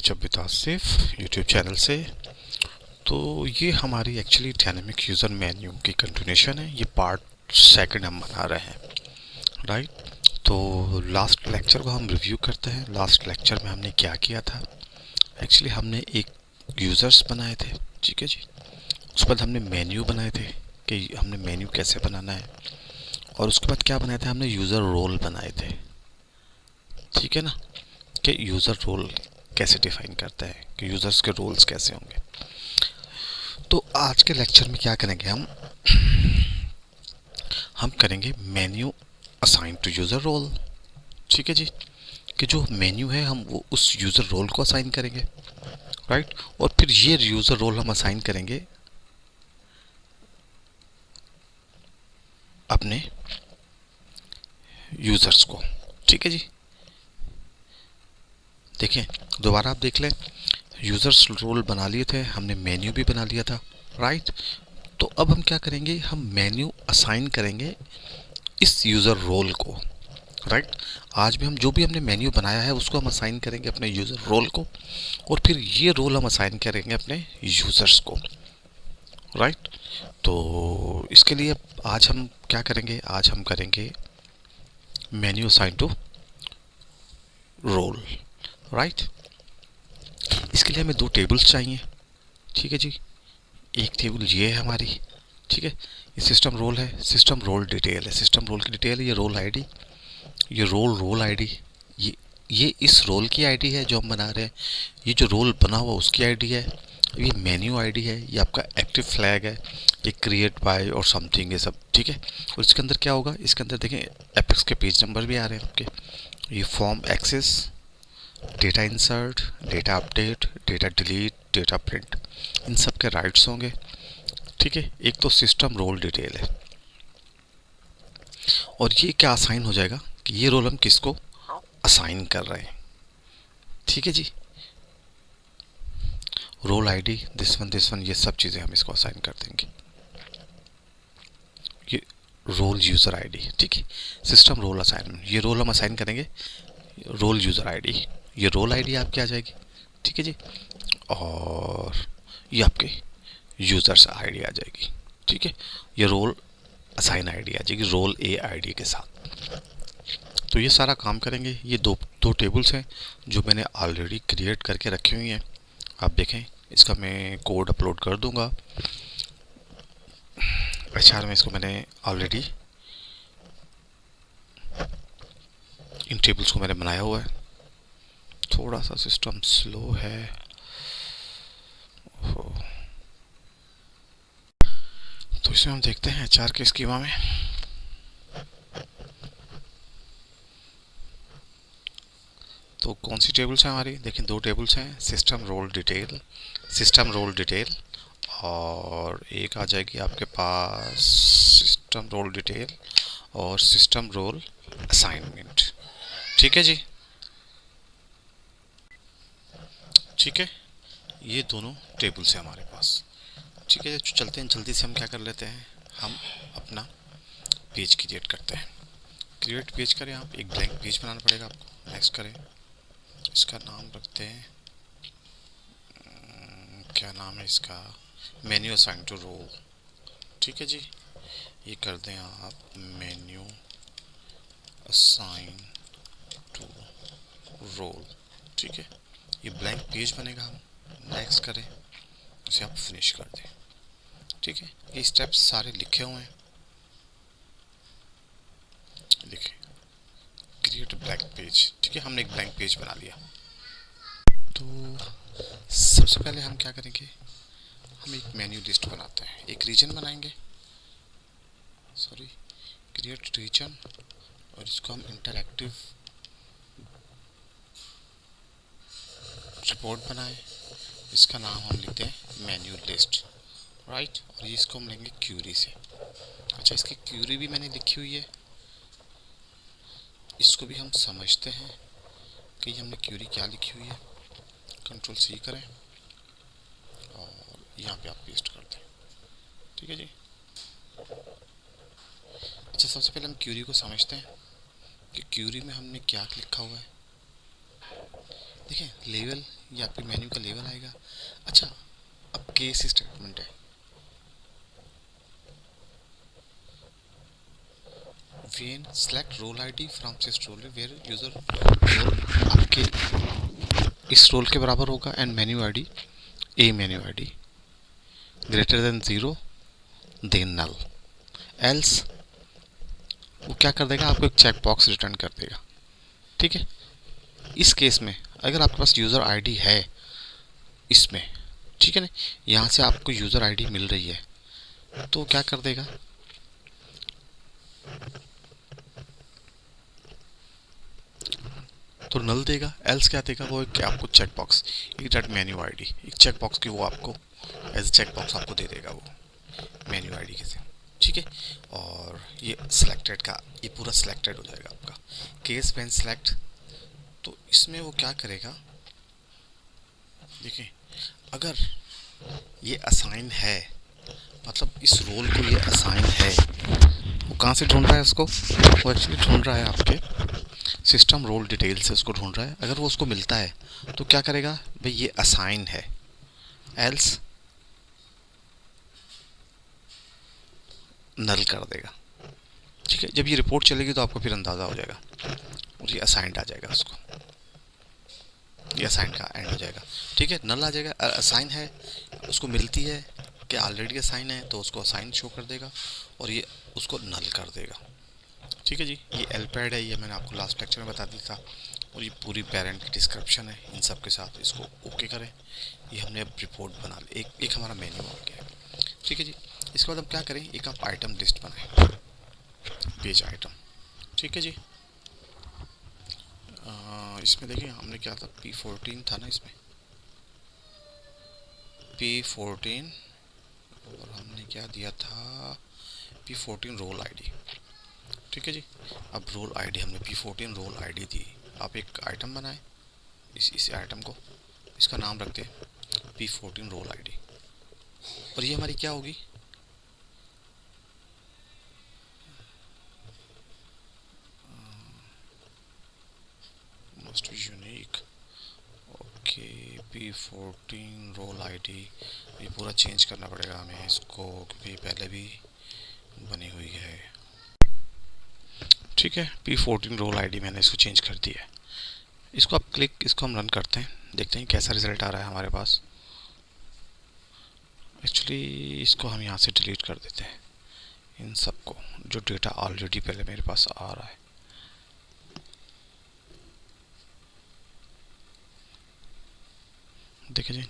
जब with Asif YouTube channel से। तो ये हमारी एक्चुअली डायनेमिक यूज़र मेन्यू की कंटिन्यूशन है। ये पार्ट सेकंड हम बना रहे हैं, राइट। तो लास्ट लेक्चर को हम रिव्यू करते हैं। लास्ट लेक्चर में हमने क्या किया था। एक्चुअली हमने एक यूज़र्स बनाए थे, ठीक है जी। उसके बाद हमने मेन्यू बनाए थे कि हमने मेन्यू कैसे बनाना है, और उसके बाद क्या बनाए थे, हमने यूज़र रोल बनाए थे, ठीक है ना, कि यूज़र रोल कैसे डिफाइन करता है, कि यूज़र्स के रोल्स कैसे होंगे। तो आज के लेक्चर में क्या करेंगे, हम करेंगे menu assign to user role, ठीक है जी। कि जो मेन्यू है हम वो उस यूज़र रोल को असाइन करेंगे, राइट। और फिर ये यूज़र रोल हम असाइन करेंगे अपने यूज़र्स को, ठीक है जी। देखें, दोबारा आप देख लें, यूज़र्स रोल बना लिए थे हमने, मेन्यू भी बना लिया था, राइट। तो अब हम क्या करेंगे, हम मेन्यू असाइन करेंगे इस यूज़र रोल को, राइट। आज भी हम जो भी हमने मेन्यू बनाया है उसको हम असाइन करेंगे अपने यूज़र रोल को, और फिर ये रोल हम असाइन करेंगे अपने यूज़र्स को, राइट। तो इसके लिए आज हम क्या करेंगे, आज हम करेंगे menu assign to role, right. इसके लिए हमें दो टेबल्स चाहिए, ठीक है जी। एक टेबल ये है हमारी, ठीक है। ये सिस्टम रोल है, सिस्टम रोल डिटेल है, सिस्टम रोल की डिटेल है। ये रोल आईडी, ये रोल आईडी, ये ये इस रोल की आईडी है जो हम बना रहे हैं। ये जो रोल बना हुआ उसकी आईडी है। ये मेन्यू आईडी है, ये आपका एक्टिव फ्लैग है, ये क्रिएट बाय और समथिंग, ये सब ठीक है। और इसके अंदर क्या होगा, इसके अंदर देखें एपेक्स के पेज नंबर भी आ रहे हैं आपके। ये form access, data insert, data update, data delete, data print, इन सब के राइट्स होंगे, ठीक है। एक तो सिस्टम रोल डिटेल है, और ये क्या असाइन हो जाएगा कि ये रोल हम किसको असाइन कर रहे हैं, ठीक है जी। रोल आईडी, दिस वन, ये सब चीज़ें हम इसको असाइन कर देंगे। ये रोल यूज़र आईडी, ठीक है। सिस्टम रोल असाइनमेंट, ये रोल हम असाइन करेंगे रोल यूज़र आईडी, ये रोल आईडी आपकी आ जाएगी, ठीक है जी। और ये आपके यूज़र्स आईडी आ जाएगी, ठीक है। ये रोल असाइन आईडी आ जाएगी रोल ए आईडी के साथ। तो ये सारा काम करेंगे। ये दो दो टेबल्स हैं जो मैंने ऑलरेडी क्रिएट करके रखी हुई हैं। आप देखें, इसका मैं कोड अपलोड कर दूंगा। एचआर में इसको मैंने ऑलरेडी, इन टेबल्स को मैंने बनाया हुआ है। थोड़ा सा सिस्टम स्लो है, तो इसमें हम देखते हैं एचआर के स्कीमा में। तो कौन सी टेबल्स हैं हमारी, देखें दो टेबल्स हैं, system role detail, system role detail, और एक आ जाएगी आपके पास सिस्टम रोल डिटेल और सिस्टम रोल असाइनमेंट, ठीक है जी। ठीक है, ये दोनों टेबल्स हैं हमारे पास, ठीक है। चलते हैं जल्दी से, हम क्या कर लेते हैं, हम अपना पेज क्रिएट करते हैं। क्रिएट पेज करें, आप एक ब्लैंक पेज बनाना पड़ेगा आपको। नेक्स्ट करें, इसका नाम रखते हैं, क्या नाम है इसका, मेन्यू असाइन टू रोल, ठीक है जी। ये कर दें आप मेन्यू असाइन टू रोल, ठीक है। ये ब्लैंक पेज बनेगा, हम नेक्स्ट करें, इसे आप फिनिश कर दें, ठीक है। ये स्टेप्स सारे लिखे हुए हैं, लिखे क्रिएट ब्लैंक पेज, ठीक है। हमने एक ब्लैंक पेज बना लिया। तो सबसे पहले हम क्या करेंगे, हम एक मेन्यू लिस्ट बनाते हैं, एक रीजन बनाएंगे, सॉरी, क्रिएट रीजन, और इसको हम इंटरैक्टिव रिपोर्ट बनाएं। इसका नाम हम लिखते हैं मेन्यू लिस्ट, राइट। और ये इसको हम लेंगे क्यूरी से। अच्छा, इसकी क्यूरी भी मैंने लिखी हुई है, इसको भी हम समझते हैं कि हमने क्यूरी क्या लिखी हुई है। कंट्रोल सी करें और यहाँ पे आप पेस्ट कर दें, ठीक है जी। अच्छा, सबसे पहले हम क्यूरी को समझते हैं कि क्यूरी में हमने क्या लिखा हुआ है। देखिए लेवल, ये आपके मेन्यू का लेवल आएगा। अच्छा, अब केस स्टेटमेंट है, when select role ID from sys role where user role आपके इस रोल के बराबर होगा and menu ID a menu ID greater than 0 then null, else वो क्या कर देगा, आपको एक चेक बॉक्स रिटर्न कर देगा। ठीक है, इस केस में अगर आपके पास यूज़र आईडी है इसमें, ठीक है ना, यहाँ से आपको यूज़र आईडी मिल रही है तो क्या कर देगा, तो नल देगा, एल्स क्या देगा, वो एक आपको चेक बॉक्स एक डॉट मेन्यू आईडी एक चेक बॉक्स की वो आपको एज चेक बॉक्स आपको दे देगा वो मेन्यू आईडी के साथ। ठीक है, और ये सिलेक्टेड का ये पूरा सिलेक्टेड हो जाएगा आपका केस व्हेन सेलेक्ट। तो इसमें वो क्या करेगा, देखिए अगर ये असाइन है, मतलब इस रोल को ये असाइन है, वो कहाँ से ढूंढ रहा है उसको, वो एक्चुअली ढूंढ रहा है आपके सिस्टम रोल डिटेल से उसको ढूंढ रहा है। अगर वो उसको मिलता है तो क्या करेगा, भाई ये असाइन है, एल्स नल कर देगा। ठीक है, जब ये रिपोर्ट चलेगी तो आपको फिर अंदाज़ा हो जाएगा और ये असाइंड आ जाएगा उसको, ये असाइन का एंड हो जाएगा। ठीक है, नल आ जाएगा, असाइन है उसको मिलती है कि ऑलरेडी असाइन है तो उसको असाइन शो कर देगा और ये उसको नल कर देगा। ठीक है जी, ये एलपैड है, ये मैंने आपको लास्ट लेक्चर में बता दिया था और ये पूरी पेरेंट की डिस्क्रिप्शन है इन सब के साथ। इसको ओके करें, ये हमने अब रिपोर्ट बना ली, एक हमारा मेन्यू आ गया है। ठीक है जी, इसके बाद हम क्या करें, एक आप आइटम लिस्ट बनाएं, पेज आइटम। ठीक है जी, इसमें देखिए हमने क्या था, P14 था ना इसमें, P14 और हमने क्या दिया था, P14 रोल आईडी। ठीक है जी, अब रोल आईडी हमने P14 रोल आईडी दी। आप एक आइटम बनाए, इस आइटम को इसका नाम रखते हैं P14 रोल आईडी और ये हमारी क्या होगी, most unique. Okay, P14 role ID, ये पूरा चेंज करना पड़ेगा हमें इसको क्योंकि पहले भी बनी हुई है। ठीक है, P14 रोल आईडी मैंने इसको चेंज कर दिया है। इसको आप इसको हम रन करते हैं, देखते हैं कैसा रिजल्ट आ रहा है हमारे पास। एक्चुअली इसको हम यहाँ से डिलीट कर देते हैं, इन सबको जो डेटा ऑलरेडी पहले मेरे पास आ रहा है। देखिए जी,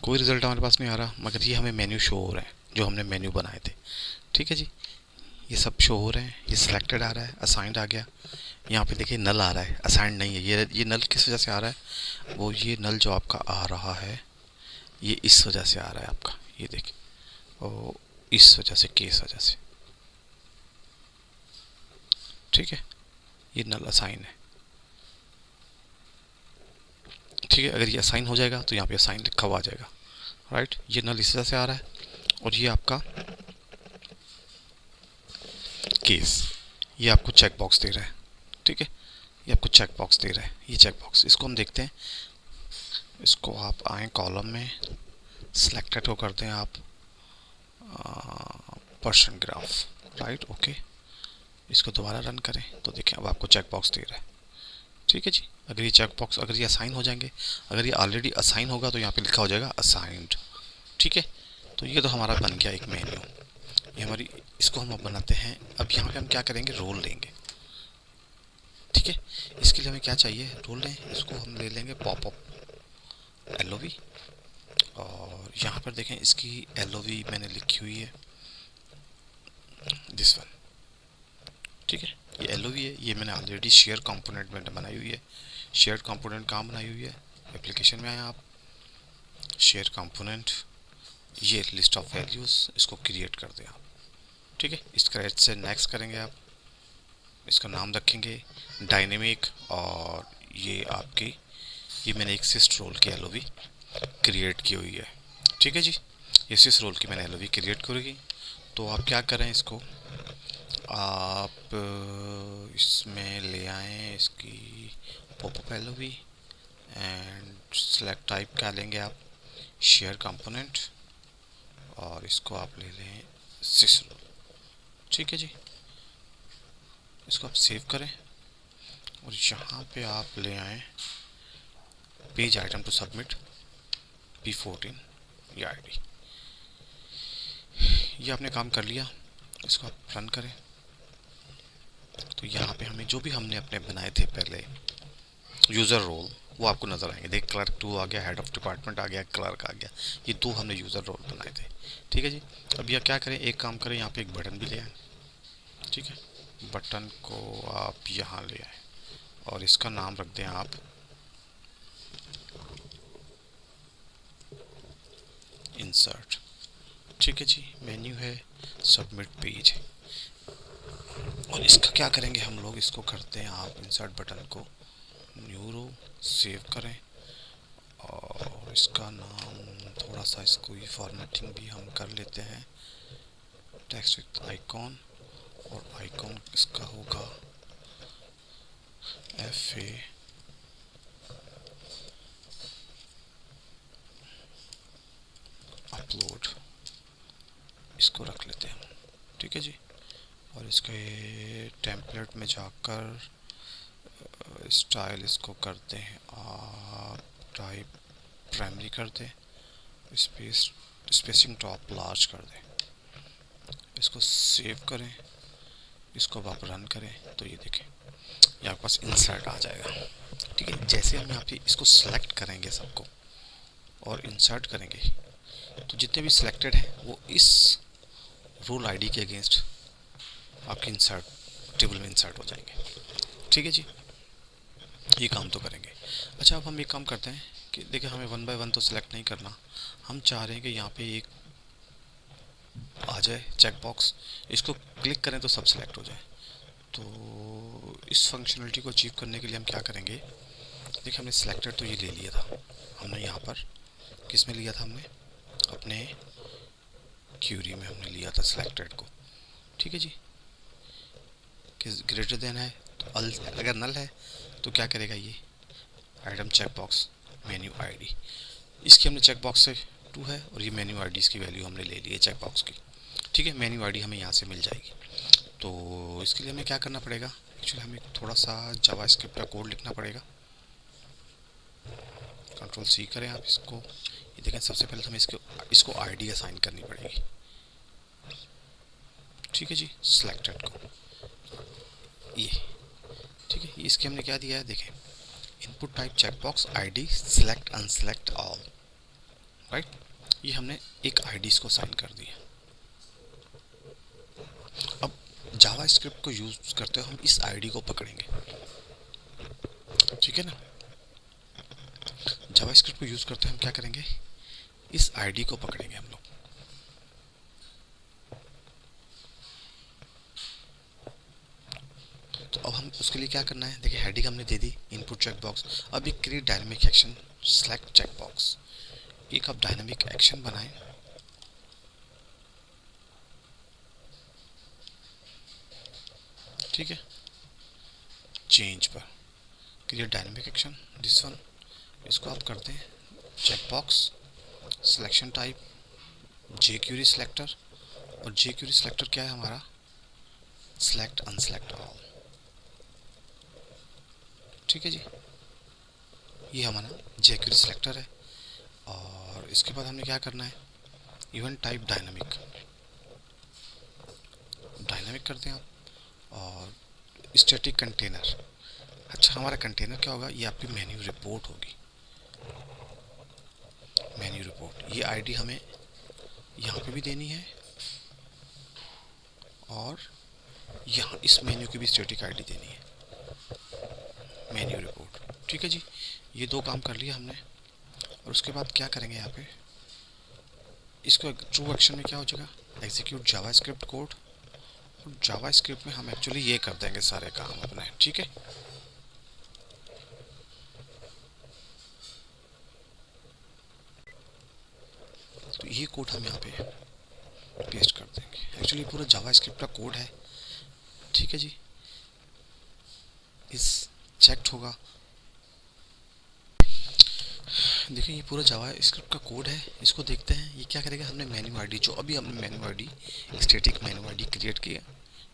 कोई रिज़ल्ट हमारे पास नहीं आ रहा, मगर ये हमें मेन्यू शो हो रहा है जो हमने मेन्यू बनाए थे। ठीक है जी, ये सब शो हो रहे हैं, ये सिलेक्टेड आ रहा है, असाइंड आ गया, यहाँ पे देखिए नल आ रहा है, असाइंड नहीं है। ये नल किस वजह से आ रहा है, वो ये नल जो आपका आ रहा है ये इस वजह से आ रहा है आपका, ये देखिए, और इस वजह से, केस वजह से। ठीक है, ये नल असाइन है। ठीक है, अगर ये असाइन हो जाएगा तो यहाँ पे असाइन लिखा हुआ आ जाएगा, राइट। ये नल इस वजह से आ रहा है और ये आपका केस, ये आपको चेक बॉक्स दे रहा है। ठीक है, ये आपको चेक बॉक्स दे रहा है, ये चेक बॉक्स, इसको हम देखते हैं। इसको आप आए कॉलम में, सिलेक्टेड को करते हैं आप पर्सन ग्राफ, राइट। ओके, इसको दोबारा रन करें तो देखें अब आपको चेक बॉक्स दे रहा है। ठीक है जी, अगर ये चेक बॉक्स, अगर ये असाइन हो जाएंगे, अगर ये ऑलरेडी असाइन होगा तो यहाँ पे लिखा हो जाएगा असाइंड। ठीक है, तो ये तो हमारा बन गया एक मेन्यू, ये हमारी, इसको हम अब बनाते हैं। अब यहाँ पे हम क्या करेंगे, रोल लेंगे। ठीक है, इसके लिए हमें क्या चाहिए, रोल लें, इसको हम ले लेंगे पॉपअप LOV और यहाँ पर देखें इसकी LOV मैंने लिखी हुई है, दिस वन। ठीक है, ये LOV है, ये मैंने ऑलरेडी शेयर कंपोनेंट में बनाई हुई है। शेयर कंपोनेंट कहाँ बनाई हुई है, एप्लीकेशन में आए आप, शेयर कंपोनेंट, ये लिस्ट ऑफ वैल्यूज़, इसको क्रिएट कर दें आप। ठीक है, स्क्रैच से नेक्स्ट करेंगे आप, इसका नाम रखेंगे डायनेमिक और ये आपकी, ये मैंने एक सिस्ट रोल की LOV क्रिएट की हुई है। ठीक है जी, ये सिस्ट रोल की मैंने LOV क्रिएट करेगी। तो आप क्या करें, इसको आप इसमें ले आएँ, इसकी popup LOV and select type क्या लेंगे आप, शेयर कंपोनेंट, और इसको आप ले लें सिस रोल। ठीक है जी, इसको आप सेव करें और यहाँ पे आप ले आए page item to submit P14 ये आईडी। ये आपने काम कर लिया, इसको आप रन करें तो यहाँ पे हमें जो भी हमने अपने बनाए थे पहले यूज़र रोल वो आपको नज़र आएंगे। देख, क्लर्क 2 आ गया, हेड ऑफ डिपार्टमेंट आ गया, क्लर्क आ गया, ये दो हमने यूज़र रोल बनाए थे। ठीक है जी, अब यह क्या करें, एक काम करें, यहाँ पे एक बटन भी ले आए। ठीक है, बटन को आप यहाँ ले आए और इसका नाम रख दें आप इंसर्ट। ठीक है जी, मेन्यू है, सबमिट पेज है, और इसका क्या करेंगे हम लोग, इसको करते हैं आप इंसर्ट बटन को न्यू रो, सेव करें और इसका नाम थोड़ा सा इसको ये फॉर्मेटिंग भी हम कर लेते हैं, टेक्स्ट विथ आइकॉन, और आइकॉन इसका होगा FA अपलोड, इसको रख लेते हैं। ठीक है जी, और इसके टेम्पलेट में जाकर स्टाइल इसको करते हैं आप टाइप प्राइमरी कर दें, स्पेसिंग टॉप लार्ज कर दें, इसको सेव करें, इसको अब आप रन करें तो ये देखें ये आपके पास इंसर्ट आ जाएगा। ठीक है, जैसे हम यहाँ पे इसको सेलेक्ट करेंगे सबको और इंसर्ट करेंगे तो जितने भी सिलेक्टेड हैं वो इस रोल आईडी के अगेंस्ट आपके इंसर्ट टेबल में इंसर्ट हो जाएंगे। ठीक है जी, ये काम तो करेंगे। अच्छा, अब हम एक काम करते हैं कि देखिए हमें 1 बाय 1 तो सिलेक्ट नहीं करना, हम चाह रहे हैं कि यहाँ पे एक आ जाए चेक बॉक्स, इसको क्लिक करें तो सब सिलेक्ट हो जाए। तो इस फंक्शनलिटी को अचीव करने के लिए हम क्या करेंगे, देखिए हमने सिलेक्टेड तो ये ले लिया था, हमने यहाँ पर किस में लिया था, हमने अपने क्यूरी में हमने लिया था सिलेक्टेड को। ठीक है जी, किस ग्रेटर देन है तो अगर नल है तो क्या करेगा, ये item check box menu ID, इसकी हमने चेक बॉक्स से 2 है और ये मेन्यू आईडी इसकी वैल्यू हमने ले ली है चेक बॉक्स की। ठीक है, मेन्यू आईडी हमें यहाँ से मिल जाएगी। तो इसके लिए हमें क्या करना पड़ेगा, एक्चुअली हमें थोड़ा सा जावास्क्रिप्ट का कोड लिखना पड़ेगा। Ctrl+C करें आप इसको, ये देखें सबसे पहले तो हमें इसको आईडी असाइन करनी पड़ेगी। ठीक है जी, सिलेक्टेड को ये, ठीक है, इसके हमने क्या दिया है, देखें input type checkbox ID select unselect all, right, ये हमने एक आईडी को साइन कर दिया। अब जावास्क्रिप्ट को यूज करते हुए हम इस आईडी को पकड़ेंगे। ठीक है ना, जावास्क्रिप्ट को यूज करते हुए हम क्या करेंगे, इस आईडी को पकड़ेंगे हम लोग। तो अब हम उसके लिए क्या करना है, देखिए हेडिंग हमने दे दी इनपुट चेकबॉक्स। अब एक create dynamic action select checkbox, एक आप डायनामिक एक्शन बनाएं। ठीक है, चेंज पर create dynamic action this one, इसको आप करते हैं checkbox selection type jQuery selector, और jQuery सिलेक्टर क्या है हमारा, सेलेक्ट अनसेलेक्ट ऑल। ठीक है जी, ये हमारा jQuery सिलेक्टर है। और इसके बाद हमने क्या करना है, इवेंट टाइप डायनामिक, डायनामिक करते हैं आप, और स्टैटिक कंटेनर। अच्छा, हमारा कंटेनर क्या होगा, ये आपकी मेन्यू रिपोर्ट होगी, मेन्यू रिपोर्ट। ये आईडी हमें यहाँ पे भी देनी है और यहाँ इस मेन्यू की भी स्टैटिक आईडी देनी है, मेन्यू रिपोर्ट। ठीक है जी, ये दो काम कर लिया हमने। और उसके बाद क्या करेंगे, यहाँ पे इसको ट्रू एक्शन में क्या हो जाएगा, एग्जीक्यूट जावास्क्रिप्ट कोड, और जावास्क्रिप्ट में हम एक्चुअली ये कर देंगे सारे काम अपने। ठीक है, तो ये कोड हम यहाँ पे पेस्ट कर देंगे। एक्चुअली पूरा जावास्क्रिप्ट का कोड है। ठीक है जी, इस चेक्ड होगा देखिए ये पूरा जावा स्क्रिप्ट का कोड है, इसको देखते हैं ये क्या करेगा। हमने मेन्यू आईडी जो अभी हमने menu ID static menu ID create किया,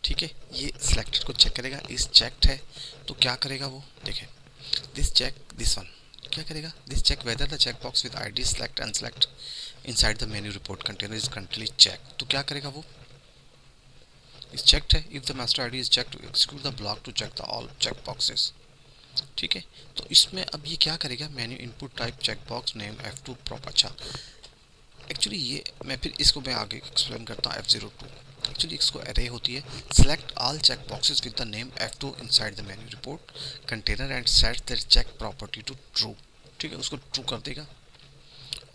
ठीक है, ये सिलेक्टेड को चेक करेगा, इस चेक्ड है तो क्या करेगा वो, देखें दिस चेक दिस वन, क्या करेगा, this check whether the check box with ID select unselect inside the menu report container is continuously check, तो क्या करेगा वो, इस चेक्ड है, if the master ID is checked execute the block to check the all check boxes, ठीक है। तो इसमें अब ये क्या करेगा, menu input type check box name F2 prop, अच्छा एक्चुअली ये मैं आगे एक्सप्लेन करता हूँ F02। एक्चुअली इसको एरे होती है, select all check boxes with the name F2 inside the menu report container and set the check property to true, ठीक है, उसको ट्रू कर देगा।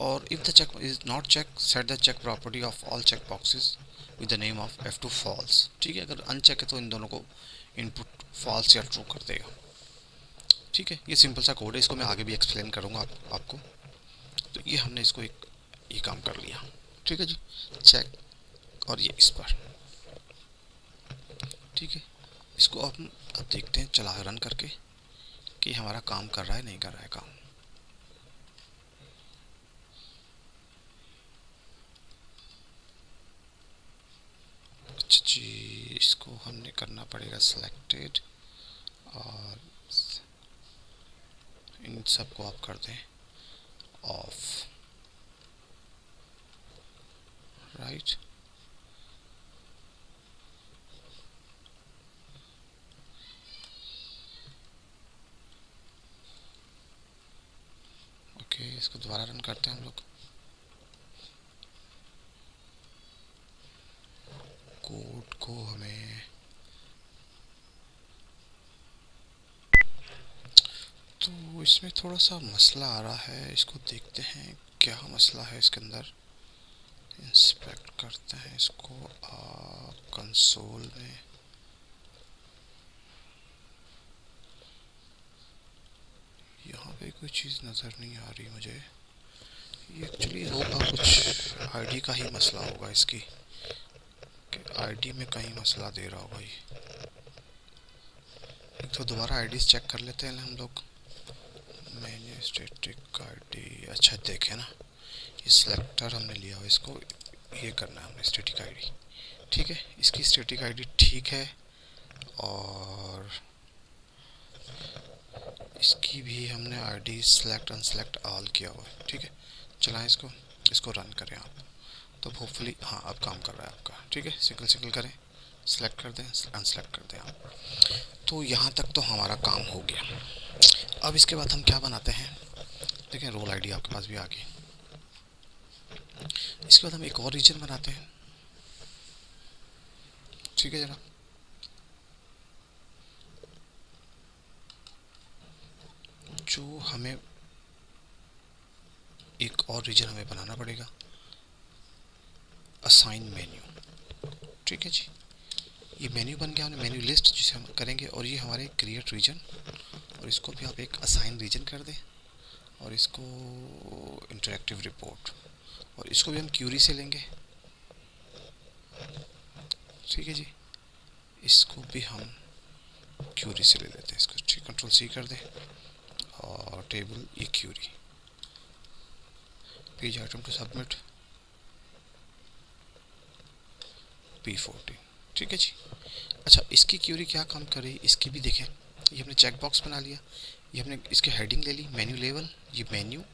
और if the check is not check set the check property of all check boxes with the name of F2 false, ठीक है, अगर uncheck है तो इन दोनों को इनपुट फॉल्स या ट्रू कर देगा, ठीक है। ये सिंपल सा कोड है, इसको मैं आगे भी एक्सप्लेन करूँगा आपको। तो ये हमने इसको ये काम कर लिया, ठीक है जी, चेक, और ये इस पर, ठीक है। इसको अब देखते हैं चला रन करके कि हमारा काम कर रहा है नहीं कर रहा है काम। अच्छा जी, इसको हमने करना पड़ेगा सिलेक्टेड, और इन सबको आप कर दें ऑफ, राइट। ओके, इसको दोबारा रन करते हैं हम लोग। कोड को हमें तो इसमें थोड़ा सा मसला आ रहा है, इसको देखते हैं क्या मसला है इसके अंदर। इंस्पेक्ट करते हैं इसको कंसोल में, यहाँ पे कोई चीज़ नज़र नहीं आ रही मुझे। ये एक्चुअली होगा कुछ आईडी का ही मसला होगा इसकी, कि आईडी में कहीं मसला दे रहा होगा ये। एक तो दोबारा आईडीज चेक कर लेते हैं हम लोग। मैंने स्टैटिक आईडी, अच्छा देखें ना, ये सिलेक्टर हमने लिया हुआ, इसको ये करना है हमने स्टैटिक आईडी, ठीक है, इसकी स्टैटिक आईडी ठीक है, और इसकी भी हमने आईडी सेलेक्ट अनसेलेक्ट ऑल किया हुआ है, ठीक है। चलाएं इसको, इसको रन करें आप, तो होपफुली हाँ अब काम कर रहा है आपका, ठीक है। सिंगल सिंगल करें, सेलेक्ट कर दें, अनसेलेक्ट कर दें आप। तो यहाँ तक तो हमारा काम हो गया। अब इसके बाद हम क्या बनाते हैं, देखें रोल आईडी आपके पास भी आ गई। इसके बाद हम एक और रीजन बनाते हैं, ठीक है। जरा जो हमें एक और रीजन हमें बनाना पड़ेगा, असाइन मेन्यू, ठीक है जी। ये मेन्यू बन गया, हमने मेन्यू लिस्ट जिसे हम करेंगे, और ये हमारे क्रिएट रीजन, और इसको भी आप एक असाइन रीजन कर दें, और इसको इंटरेक्टिव रिपोर्ट, और इसको भी हम क्यूरी से लेंगे, ठीक है जी। इसको भी हम क्यूरी से ले लेते हैं, इसको ठीक कंट्रोल सी कर दें, और टेबल ये query, page item to submit P14, ठीक है जी। अच्छा इसकी क्यूरी क्या काम कर रही है, इसकी भी देखें। ये हमने चेक बॉक्स बना लिया, ये हमने इसकी हेडिंग ले ली मेन्यू लेवल, ये मेन्यू,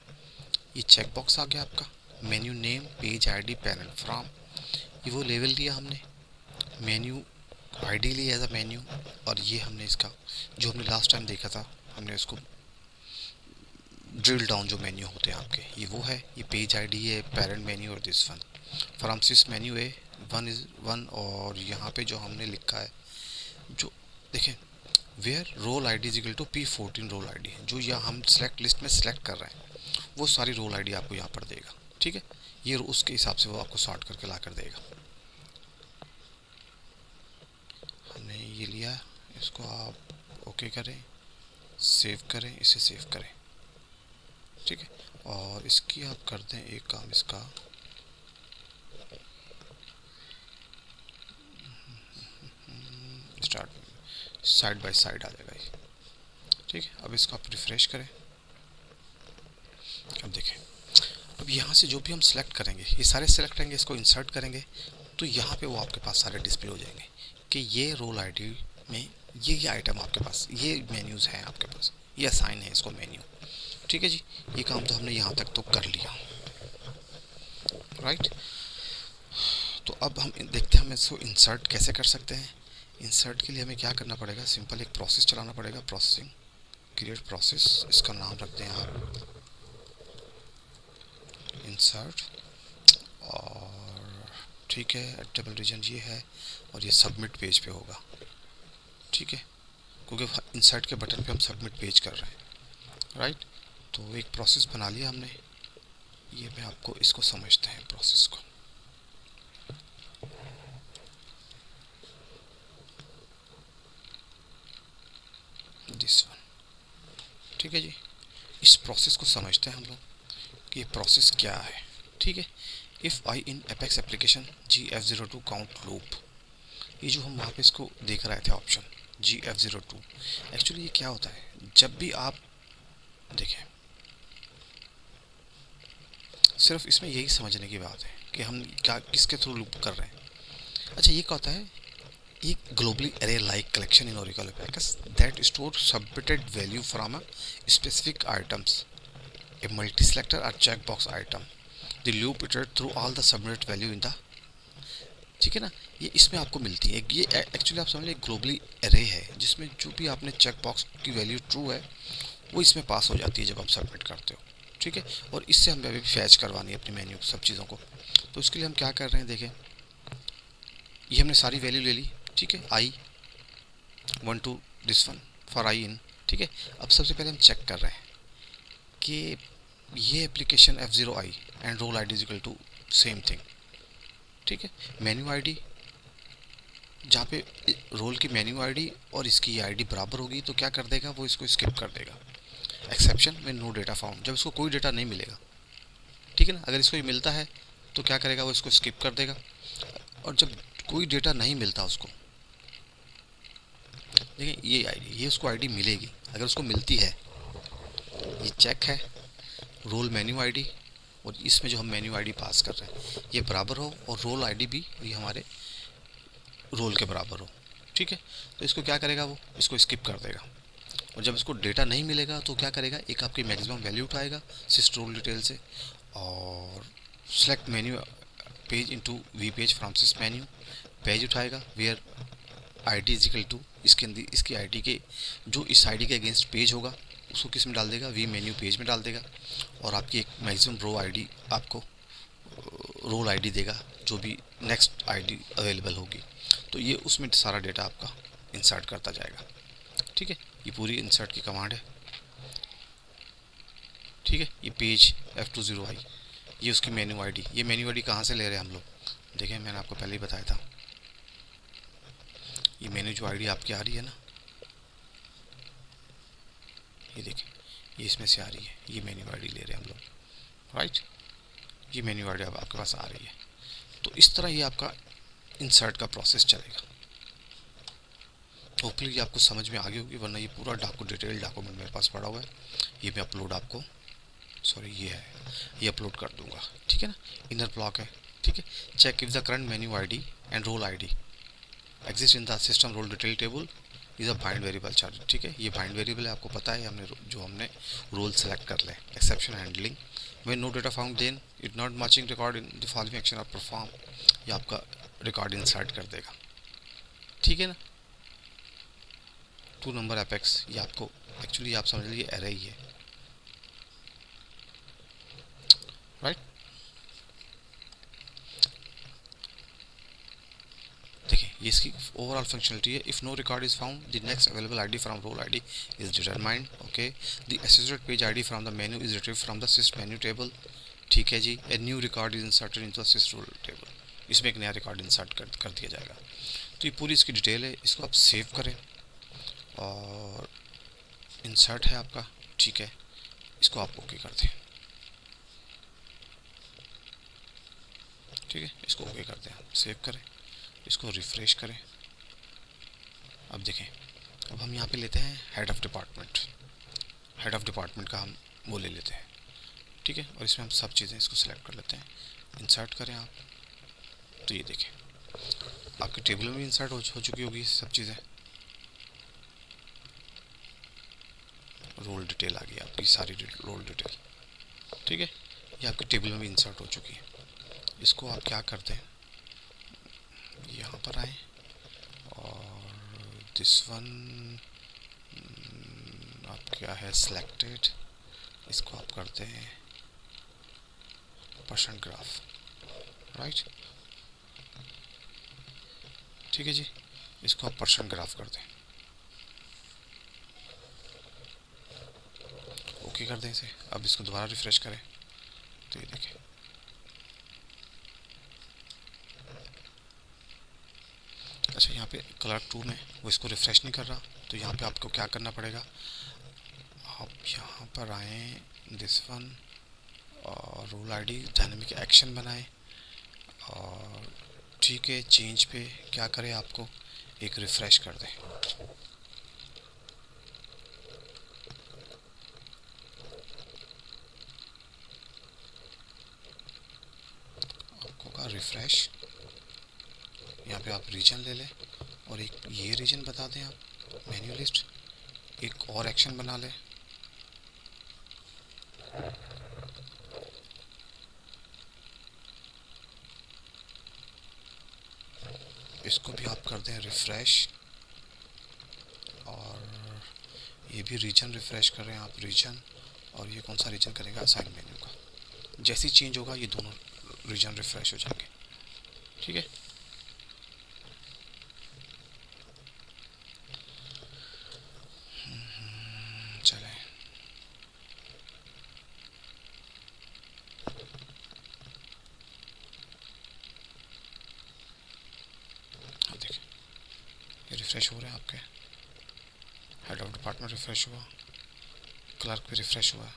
ये चेक बॉक्स आ गया आपका, menu name page ID panel from, ये वो लेवल लिया हमने, मेन्यू आईडी ली एज अ मेन्यू, और ये हमने इसका जो हमने लास्ट टाइम देखा था, हमने इसको ड्रिल डाउन जो मेन्यू होते हैं आपके, ये वो है, ये पेज आईडी है, पेरेंट मेन्यू, और this one from sys menu a one is one, और यहाँ पे जो हमने लिखा है, जो देखें where role I D is equal to P14 role ID है, जो यहाँ हम सेलेक्ट लिस्ट में सेलेक्ट कर रहे हैं वो सारी रोल आईडी आपको यहाँ पर देगा, ठीक है। ये उसके हिसाब से वो आपको सॉर्ट करके ला कर देगा। हमने ये लिया, इसको आप ओके करें, सेव करें, इसे सेव करें, ठीक है। और इसकी आप कर दें एक काम, इसका स्टार्ट साइड बाय साइड आ जाएगा ये, ठीक है। अब इसको आप रिफ्रेश करें, अब देखें, अब यहाँ से जो भी हम सेलेक्ट करेंगे, ये सारे सेलेक्ट करेंगे, इसको इंसर्ट करेंगे, तो यहाँ पे वो आपके पास सारे डिस्प्ले हो जाएंगे कि ये रोल आईडी में ये आइटम आपके पास, ये मेन्यूज़ हैं आपके पास, ये असाइन है इसको मेन्यू। ठीक है जी, ये काम तो हमने यहाँ तक तो कर लिया, राइट। तो अब हम देखते हैं हम इसको इंसर्ट कैसे कर सकते हैं। इंसर्ट के लिए हमें क्या करना पड़ेगा, सिंपल एक प्रोसेस चलाना पड़ेगा, प्रोसेसिंग, क्रिएट प्रोसेस, इसका नाम रख दें आप इंसर्ट, और ठीक है, एडिटेबल रीजन ये है, और ये सबमिट पेज पे होगा। ठीक है, क्योंकि इंसर्ट के बटन पे हम सबमिट पेज कर रहे हैं, राइट। तो एक प्रोसेस बना लिया हमने, ये मैं आपको इसको समझते हैं प्रोसेस को। दिस वन, ठीक है जी, इस प्रोसेस को समझते हैं हम लोग कि ये प्रोसेस क्या है। ठीक है, if I in apex application GF02 count loop, ये जो हम वहाँ पे इसको देख रहे थे ऑप्शन GF02, एक्चुअली ये क्या होता है, जब भी आप देखें, सिर्फ इसमें यही समझने की बात है कि हम क्या किसके थ्रू लूप कर रहे हैं। अच्छा, ये क्या होता है, एक globally array like collection in Oracle Abacus that store submitted value from a specific items, a multi-selector or checkbox item. The loop iterates through all the submitted value in the, ठीक है ना, ये इसमें आपको मिलती है। ये एक्चुअली आप समझ लीजिए ग्लोबली एरे है, जिसमें जो भी आपने चेक बॉक्स की वैल्यू ट्रू है वो इसमें पास हो जाती है जब आप सबमिट करते हो। ठीक है, और इससे हमें अभी फैच करवानी है अपनी मेन्यू सब चीज़ों को। तो इसके लिए हम क्या कर रहे हैं, देखें, ये हमने सारी वैल्यू ले ली। ठीक है, I 1 to this one for I in. ठीक है, अब सबसे पहले हम चेक कर रहे हैं कि ये application F0i and role I D is equal to same thing. ठीक है, मेन्यू आईडी, जहाँ पे रोल की मेन्यू आईडी और इसकी आईडी बराबर होगी तो क्या कर देगा, वो इसको स्किप कर देगा। एक्सेप्शन में नो डेटा फाउंड, जब इसको कोई डेटा नहीं मिलेगा, ठीक है ना, अगर इसको ये मिलता है तो क्या करेगा, वो इसको स्किप कर देगा। और जब कोई डेटा नहीं मिलता उसको, देखिए ये आईडी, ये उसको आईडी मिलेगी अगर उसको मिलती है। ये चेक है रोल मेन्यू आईडी, और इसमें जो हम मेन्यू आईडी पास कर रहे हैं ये बराबर हो, और रोल आईडी भी ये हमारे रोल के बराबर हो। ठीक है, तो इसको क्या करेगा, वो इसको स्किप कर देगा। और जब इसको डेटा नहीं मिलेगा तो क्या करेगा, एक आपकी मैक्सिमम वैल्यू उठाएगा सिस्ट रोल डिटेल से, और select menu page into we page from syst menu, page उठाएगा where I D is equal to, इसके अंदर इसकी आई डी के जो इस आई डी के अगेंस्ट पेज होगा उसको किस में डाल देगा, वी मेन्यू पेज में डाल देगा, और आपकी एक मैक्सिमम रो आईडी आपको रोल आईडी देगा जो भी नेक्स्ट आईडी अवेलेबल होगी। तो ये उसमें सारा डेटा आपका इंसर्ट करता जाएगा। ठीक है, ये पूरी इंसर्ट की कमांड है। ठीक है, ये पेज F20i, ये उसकी मेन्यू आईडी, ये मेन्यू आईडी कहाँ से ले रहे हैं हम लोग, देखें मैंने आपको पहले ही बताया था, ये मेन्यू जो आईडी आपकी आ रही है ना, ये देखें, ये इसमें से आ रही है, ये मेन्यू आईडी ले रहे हैं हम लोग, राइट। ये मेन्यू आईडी अब आपके पास आ रही है। तो इस तरह ये आपका इंसर्ट का प्रोसेस चलेगा। होपफुली ये आपको समझ में आ गई होगी, वरना ये पूरा डिटेल डॉक्यूमेंट मेरे पास पड़ा हुआ है, ये मैं अपलोड आपको, सॉरी ये है, ये अपलोड कर दूंगा। ठीक है ना, इनर ब्लॉक है। ठीक है, check if the current menu ID and role ID exist in the system role detail table is a bind variable charge. ठीक है, ये बाइंड वेरिएबल है, आपको पता है, हमने रोल सेलेक्ट कर ले। Exception handling, when no data found then it not matching record in the following action or perform, ये आपका रिकॉर्ड इंसर्ट कर देगा। ठीक है ना, 2 नंबर एपेक्स, ये आपको एक्चुअली आप समझ लीजिए एरे ही है, राइट। देखिए ये इसकी ओवरऑल फंक्शनलिटी है। If no record is found the next available ID from role ID is determined. Okay, the associated page ID from the menu is retrieved from the syst menu table. ठीक है जी, a new record is inserted into the syst role table, इसमें एक नया record insert कर दिया जाएगा। तो ये पूरी इसकी डिटेल है, इसको आप सेव करें, और इंसर्ट है आपका। ठीक है, इसको आप ओके कर दें। ठीक है, इसको ओके कर दें, सेव करें, इसको रिफ्रेश करें। अब देखें, अब हम यहाँ पे लेते हैं head of department, head of department का हम वो ले लेते हैं, ठीक है। और इसमें हम सब चीज़ें इसको सिलेक्ट कर लेते हैं, इंसर्ट करें आप, तो ये देखें आपके टेबल में भी इंसर्ट हो चुकी होगी सब चीज़ें। रोल डिटेल आ गई आपकी सारी रोल डिटेल, ठीक है। ये आपके टेबल में भी इंसर्ट हो चुकी है। इसको आप क्या करते हैं, यहाँ पर आए और दिस वन आप क्या है सिलेक्टेड, इसको आप करते हैं परसेंट ग्राफ, राइट, ठीक है जी। इसको आप परसेंट ग्राफ कर दें, ओके कर दें इसे। अब इसको दोबारा रिफ्रेश करें तो ये देखें अच्छा यहाँ पे कलर टूल है वो इसको रिफ्रेश नहीं कर रहा, तो यहाँ पे आपको क्या करना पड़ेगा, आप यहाँ पर आए दिस वन और रोल आईडी डायनेमिक एक्शन बनाएं और ठीक है चेंज पे क्या करें, आपको एक रिफ्रेश कर दें। आपको का रिफ्रेश, यहाँ पे आप रीजन ले लें और एक ये रीजन बता दें आप मेन्यू लिस्ट, एक और एक्शन बना लें, इसको भी आप कर दें रिफ्रेश और ये भी रीजन रिफ्रेश कर रहे हैं आप रीजन, और ये कौन सा रीजन करेगा असाइन मेन्यू का, जैसे ही चेंज होगा ये दोनों रीजन रिफ्रेश हो जाएंगे, ठीक है। चले हाँ देखिए ये रिफ्रेश हो रहे हैं आपके, हेड ऑफ डिपार्टमेंट रिफ्रेश हुआ, क्लर्क भी रिफ्रेश हुआ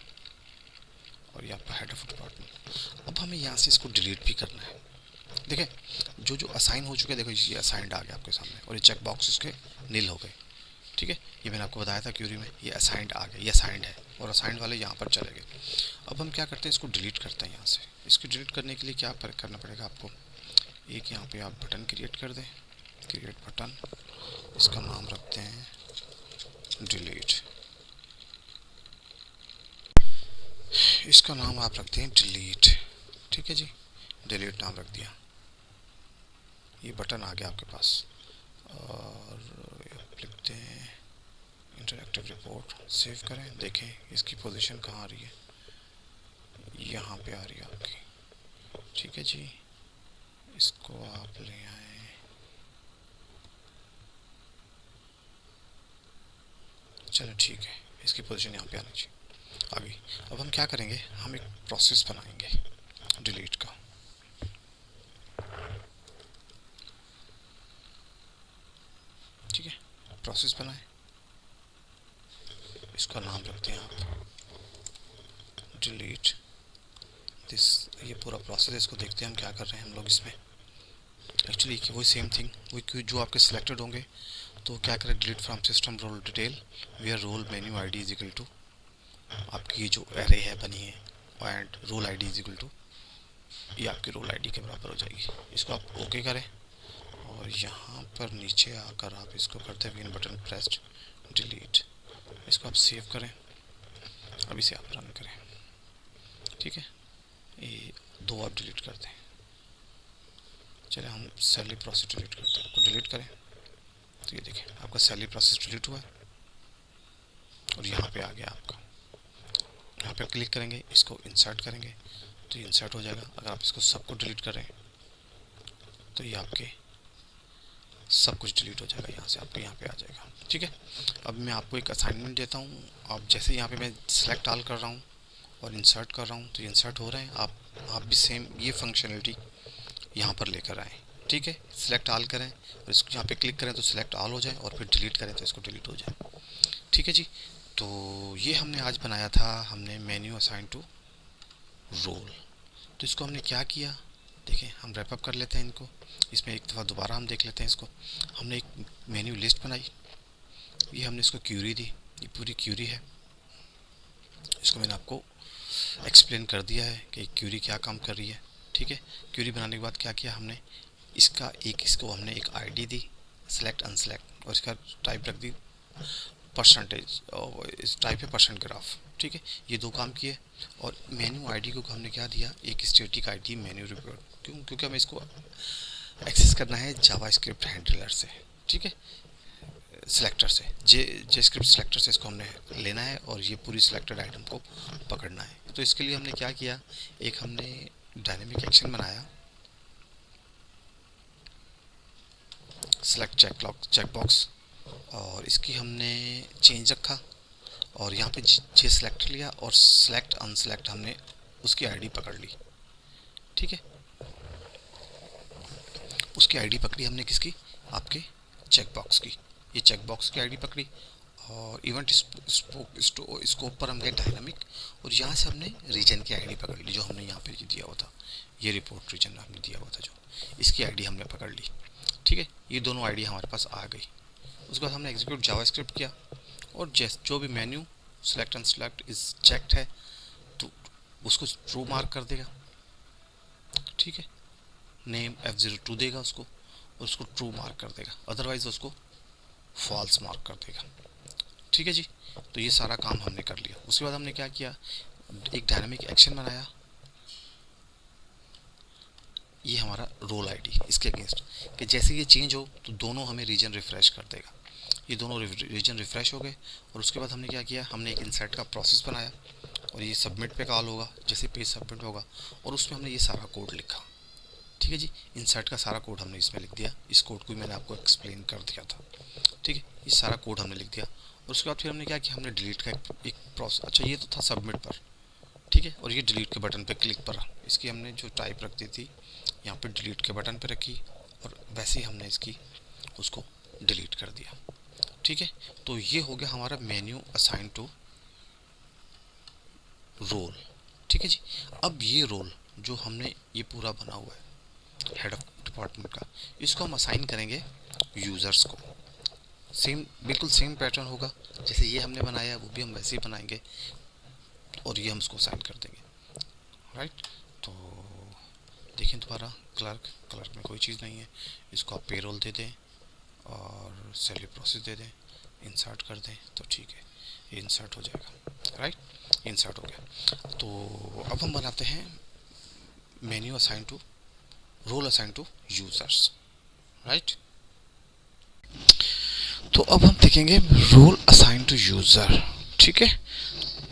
और ये आपका हेड ऑफ डिपार्टमेंट। अब हमें यहाँ से इसको डिलीट भी करना है, देखें जो जो असाइन हो चुके हैं, देखो ये असाइंड आ गया आपके सामने और ये चेक बॉक्स इसके नील हो गए, ठीक है। ये मैंने आपको बताया था क्यूरी में, ये असाइंड आ गया, ये असाइंड है और असाइंड वाले यहाँ पर चले गए। अब हम क्या करते हैं, इसको डिलीट करते हैं यहाँ से। इसको डिलीट करने के लिए क्या करना पड़ेगा आपको, एक यहाँ पे आप बटन क्रिएट कर दें, क्रिएट बटन, इसका नाम रखते हैं डिलीट, इसका नाम आप रखते हैं डिलीट, ठीक है जी, डिलीट नाम रख दिया। ये बटन आ गया आपके पास और लिखते हैं इंटरैक्टिव रिपोर्ट, सेव करें, देखें इसकी पोजीशन कहाँ आ रही है, यहाँ पे आ रही है आपकी, ठीक है जी। इसको आप ले आए, चलो ठीक है, इसकी पोजीशन यहाँ पे आनी चाहिए, आ गई। अब हम क्या करेंगे, हम एक प्रोसेस बनाएंगे डिलीट का, ठीक है, प्रोसेस बनाएं, इसका नाम रखते हैं आप डिलीट दिस, ये पूरा प्रोसेस, इसको देखते हैं हम क्या कर रहे हैं हम लोग इसमें। एक्चुअली वही सेम थिंग, वही जो आपके सिलेक्टेड होंगे तो क्या करें, delete from system role detail where role menu ID is equal to, आपकी ये जो एरे है बनी है and role ID is equal to, ये आपकी रोल आईडी के बराबर हो जाएगी। इसको आप ओके करें और यहाँ पर नीचे आकर आप इसको करते हैं विन बटन प्रेस्ड डिलीट, इसको आप सेव करें, अभी से आप रन करें, ठीक है। ये दो आप डिलीट करते हैं, चलिए हम सैलरी प्रोसेस डिलीट करते हैं, आपको डिलीट करें तो ये देखें आपका सैलरी प्रोसेस डिलीट हुआ है और यहाँ पे आ गया आपका, यहाँ पे क्लिक करेंगे, इसको इंसर्ट करेंगे तो ये इंसर्ट हो जाएगा। अगर आप इसको सबको डिलीट करें तो ये आपके सब कुछ डिलीट हो जाएगा, यहाँ से आपके यहाँ पे आ जाएगा, ठीक है। अब मैं आपको एक असाइनमेंट देता हूँ, आप जैसे यहाँ पे मैं सिलेक्ट आल कर रहा हूँ और इंसर्ट कर रहा हूँ तो ये इंसर्ट हो रहे हैं, आप भी सेम ये फंक्शनलिटी यहाँ पर लेकर आएँ, ठीक है। सिलेक्ट आल करें और इसको यहाँ पे क्लिक करें तो सिलेक्ट आल हो जाए और फिर डिलीट करें तो इसको डिलीट हो जाए, ठीक है जी। तो ये हमने आज बनाया था, हमने मेन्यू असाइन टू रोल। तो इसको हमने क्या किया, देखें हम रैप अप कर लेते हैं इनको, इसमें एक दफ़ा दोबारा हम देख लेते हैं इसको। हमने एक मेन्यू लिस्ट बनाई, ये हमने इसको क्यूरी दी, ये पूरी क्यूरी है, इसको मैंने आपको एक्सप्लेन कर दिया है कि क्यूरी क्या काम कर रही है। ठीक है, क्यूरी बनाने के बाद क्या किया हमने, इसको हमने एक आईडी दी, सेलेक्ट अनसेलेक्ट, और इसका टाइप रख दी परसेंटेज, और इस टाइप है परसेंट ग्राफ। ठीक है, ये दो काम किए। और मेन्यू आईडी को हमने क्या दिया, एक स्टैटिक आईडी मेन्यू रिपोर्ट। क्योंकि हमें इसको एक्सेस करना है जावास्क्रिप्ट हैंडलर से। ठीक है, सिलेक्टर से, जे स्क्रिप्ट सिलेक्टर से इसको हमने लेना है और ये पूरी सिलेक्टेड आइटम को पकड़ना है। तो इसके लिए हमने क्या किया, एक हमने डायनेमिक एक्शन बनाया, सेलेक्ट चेकबॉक्स, और इसकी हमने चेंज रखा, और यहाँ पे जे सिलेक्ट लिया, और सेलेक्ट अनसेलेक्ट हमने उसकी आईडी पकड़ ली। ठीक है, उसकी आईडी पकड़ी हमने किसकी, आपके चेकबॉक्स की। ये चेकबॉक्स की आईडी पकड़ी, और इवेंट स्कोप पर हम गए डायनामिक, और यहाँ से हमने रीजन की आईडी पकड़ ली जो हमने यहाँ पे दिया हुआ था। ये रिपोर्ट रीजन हमने दिया हुआ था जो, इसकी आईडी हमने पकड़ ली। ठीक है, ये दोनों आईडी हमारे पास आ गई। उसके बाद हमने एग्जीक्यूट जावास्क्रिप्ट किया, और जो भी menu select unselect is checked है तो उसको ट्रू मार्क कर देगा। ठीक है, नेम F02 देगा उसको, और उसको ट्रू मार्क कर देगा, अदरवाइज उसको फॉल्स मार्क कर देगा। ठीक है जी, तो ये सारा काम हमने कर लिया। उसके बाद हमने क्या किया, एक डायनामिक एक्शन बनाया, ये हमारा रोल आईडी इसके अगेंस्ट, कि जैसे ये चेंज हो तो दोनों हमें रीजन रिफ्रेश कर देगा। ये दोनों रीजन रिफ्रेश हो गए। और उसके बाद हमने क्या किया, हमने एक इंसर्ट का प्रोसेस बनाया, और ये सबमिट पे कॉल होगा, जैसे पेज सबमिट होगा, और उसमें हमने ये सारा कोड लिखा। ठीक है जी, इंसर्ट का सारा कोड हमने इसमें लिख दिया। इस कोड को भी मैंने आपको एक्सप्लेन कर दिया था। ठीक है, ये सारा कोड हमने लिख दिया। और उसके बाद फिर हमने क्या किया, हमने डिलीट का एक प्रोसेस, अच्छा ये तो था सबमिट पर। ठीक है, और ये डिलीट के बटन पे क्लिक पर, इसकी हमने जो टाइप रख दी थी यहाँ पे डिलीट के बटन पे रखी, और वैसे ही हमने इसकी उसको डिलीट कर दिया। ठीक है, तो ये हो गया हमारा मेन्यू असाइन टू रोल। ठीक है जी, अब ये रोल जो हमने ये पूरा बना हुआ है हेड ऑफ डिपार्टमेंट का, इसको हम असाइन करेंगे यूज़र्स को। सेम, बिल्कुल सेम पैटर्न होगा, जैसे ये हमने बनाया वो भी हम वैसे ही बनाएंगे, और ये हम उसको असाइन कर देंगे। राइट, तो देखें दोबारा, क्लर्क में कोई चीज़ नहीं है, इसको आप पेरोल दे दें और सैलरी प्रोसेस दे दें, इंसर्ट कर दें तो ठीक है, ये इंसर्ट हो जाएगा। राइट, इंसर्ट हो गया। तो अब हम बनाते हैं menu assign to role assign to users. Right, तो अब हम देखेंगे रोल असाइन टू यूजर। ठीक है,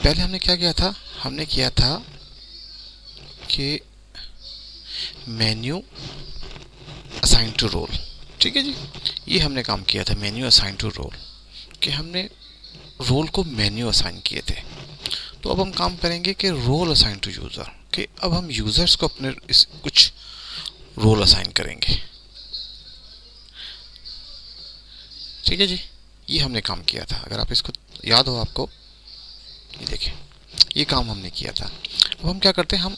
पहले हमने क्या किया था, हमने किया था कि मेन्यू असाइन टू रोल। ठीक है जी, ये हमने काम किया था मेन्यू असाइन टू रोल, कि हमने रोल को मेन्यू असाइन किए थे। तो अब हम काम करेंगे कि रोल असाइन टू यूज़र, कि अब हम यूज़र्स को अपने कुछ रोल असाइन करेंगे। ठीक है जी, ये हमने काम किया था, अगर आप इसको याद हो आपको, ये देखें ये काम हमने किया था। अब हम क्या करते हैं, हम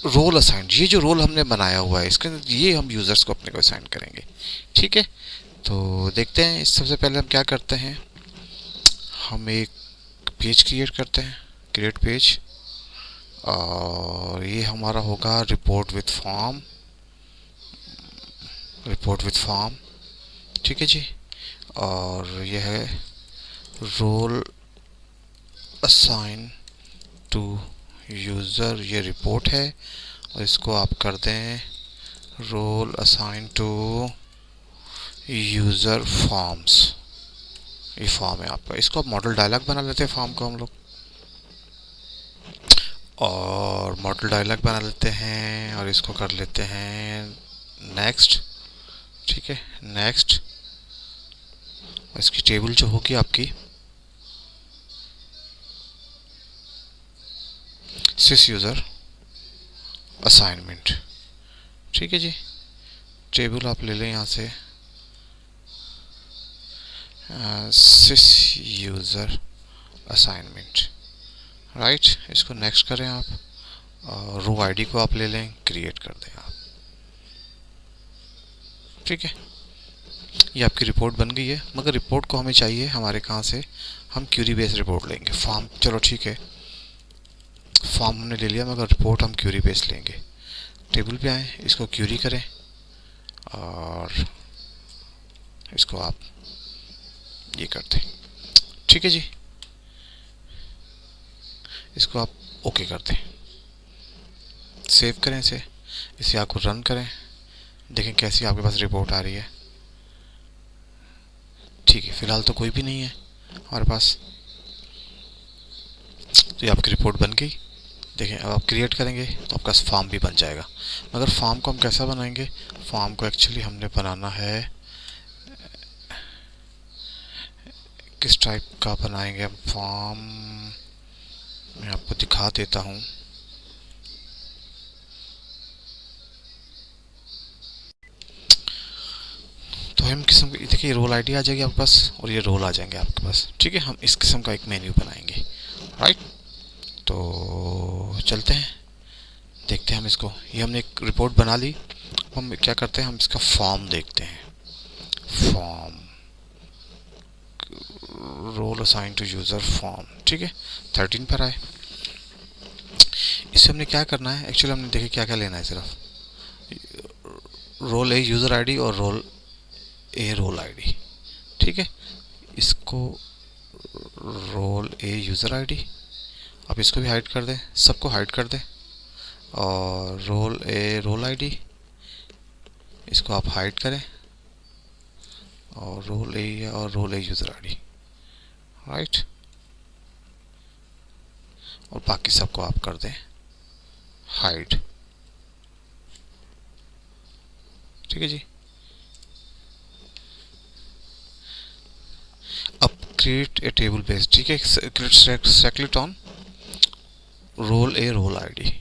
रोल असाइन, ये जो रोल हमने बनाया हुआ है इसके ये हम यूज़र्स को अपने को असाइन करेंगे। ठीक है, तो देखते हैं। सबसे पहले हम क्या करते हैं, हम एक पेज क्रिएट करते हैं, क्रिएट पेज, और ये हमारा होगा report with form, report with form. ठीक है जी, और यह है रोल असाइन टू यूज़र, ये रिपोर्ट है, और इसको आप कर दें role assign to user forms. ये फॉर्म है आपका, इसको आप मॉडल डायलॉग बना लेते हैं फॉर्म को हम लोग, और मॉडल डायलॉग बना लेते हैं, और इसको कर लेते हैं नेक्स्ट। ठीक है, नेक्स्ट, इसकी टेबल जो होगी आपकी सिस यूज़र असाइनमेंट। ठीक है जी, टेबल आप ले लें यहाँ से सिस यूज़र असाइनमेंट। राइट, इसको नेक्स्ट करें आप, और रो आईडी को आप ले लें, क्रिएट कर दें आप। ठीक है, ये आपकी रिपोर्ट बन गई है, मगर रिपोर्ट को हमें चाहिए हमारे कहाँ से, हम क्यूरी बेस रिपोर्ट लेंगे फॉर्म। चलो ठीक है, फॉर्म हमने ले लिया, मगर रिपोर्ट हम क्यूरी बेस लेंगे। टेबल पे आए, इसको क्यूरी करें और इसको आप ये करते हैं। ठीक है जी, इसको आप ओके कर दें, सेव करें इसे आपको रन करें, देखें कैसी आपके पास रिपोर्ट आ रही है। ठीक है, फ़िलहाल तो कोई भी नहीं है हमारे पास, तो ये आपकी रिपोर्ट बन गई। देखें, अब आप क्रिएट करेंगे तो आपका फॉर्म भी बन जाएगा। मगर फॉर्म को हम कैसा बनाएंगे? फॉर्म को एक्चुअली हमने बनाना है, किस टाइप का बनाएंगे हम फॉर्म, मैं आपको दिखा देता हूँ। तो हम किस्म की, देखिए रोल आईडी आ जाएगी आपके पास और ये रोल आ जाएंगे आपके पास। ठीक है, हम इस किस्म का एक मेन्यू बनाएंगे। राइट, तो चलते हैं, देखते हैं हम इसको। ये हमने एक रिपोर्ट बना ली, हम क्या करते हैं, हम इसका फॉर्म देखते हैं। Form, role assign to user form. ठीक है, 13 पर आए। इससे हमने क्या करना है, एक्चुअली हमने देखे क्या क्या लेना है, सिर्फ रोल ए यूज़र आईडी और रोल ए रोल आईडी। ठीक है, इसको रोल ए यूज़र आईडी, आप इसको भी हाइड कर दें, सबको हाइड कर दें। और रोल ए रोल आईडी, इसको आप हाइड करें, और role a user ID. Right, और बाकी सबको आप कर दें हाइड। ठीक है जी, अब क्रिएट ए टेबल बेस। ठीक है, select on role A role ID,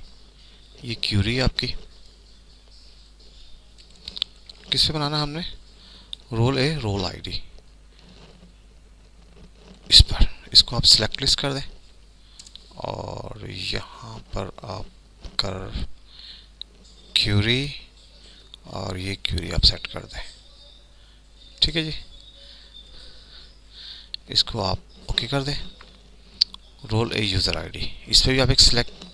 ये क्यूरी आपकी किससे बनाना है हमने, रोल ए रोल आईडी, इस पर, इसको आप सिलेक्ट लिस्ट कर दें और यहाँ पर आप कर क्यूरी, और ये क्यूरी आप सेट कर दें। ठीक है जी, इसको आप ओके कर दें। रोल ए यूज़र आईडी, इस पर भी आप एक select,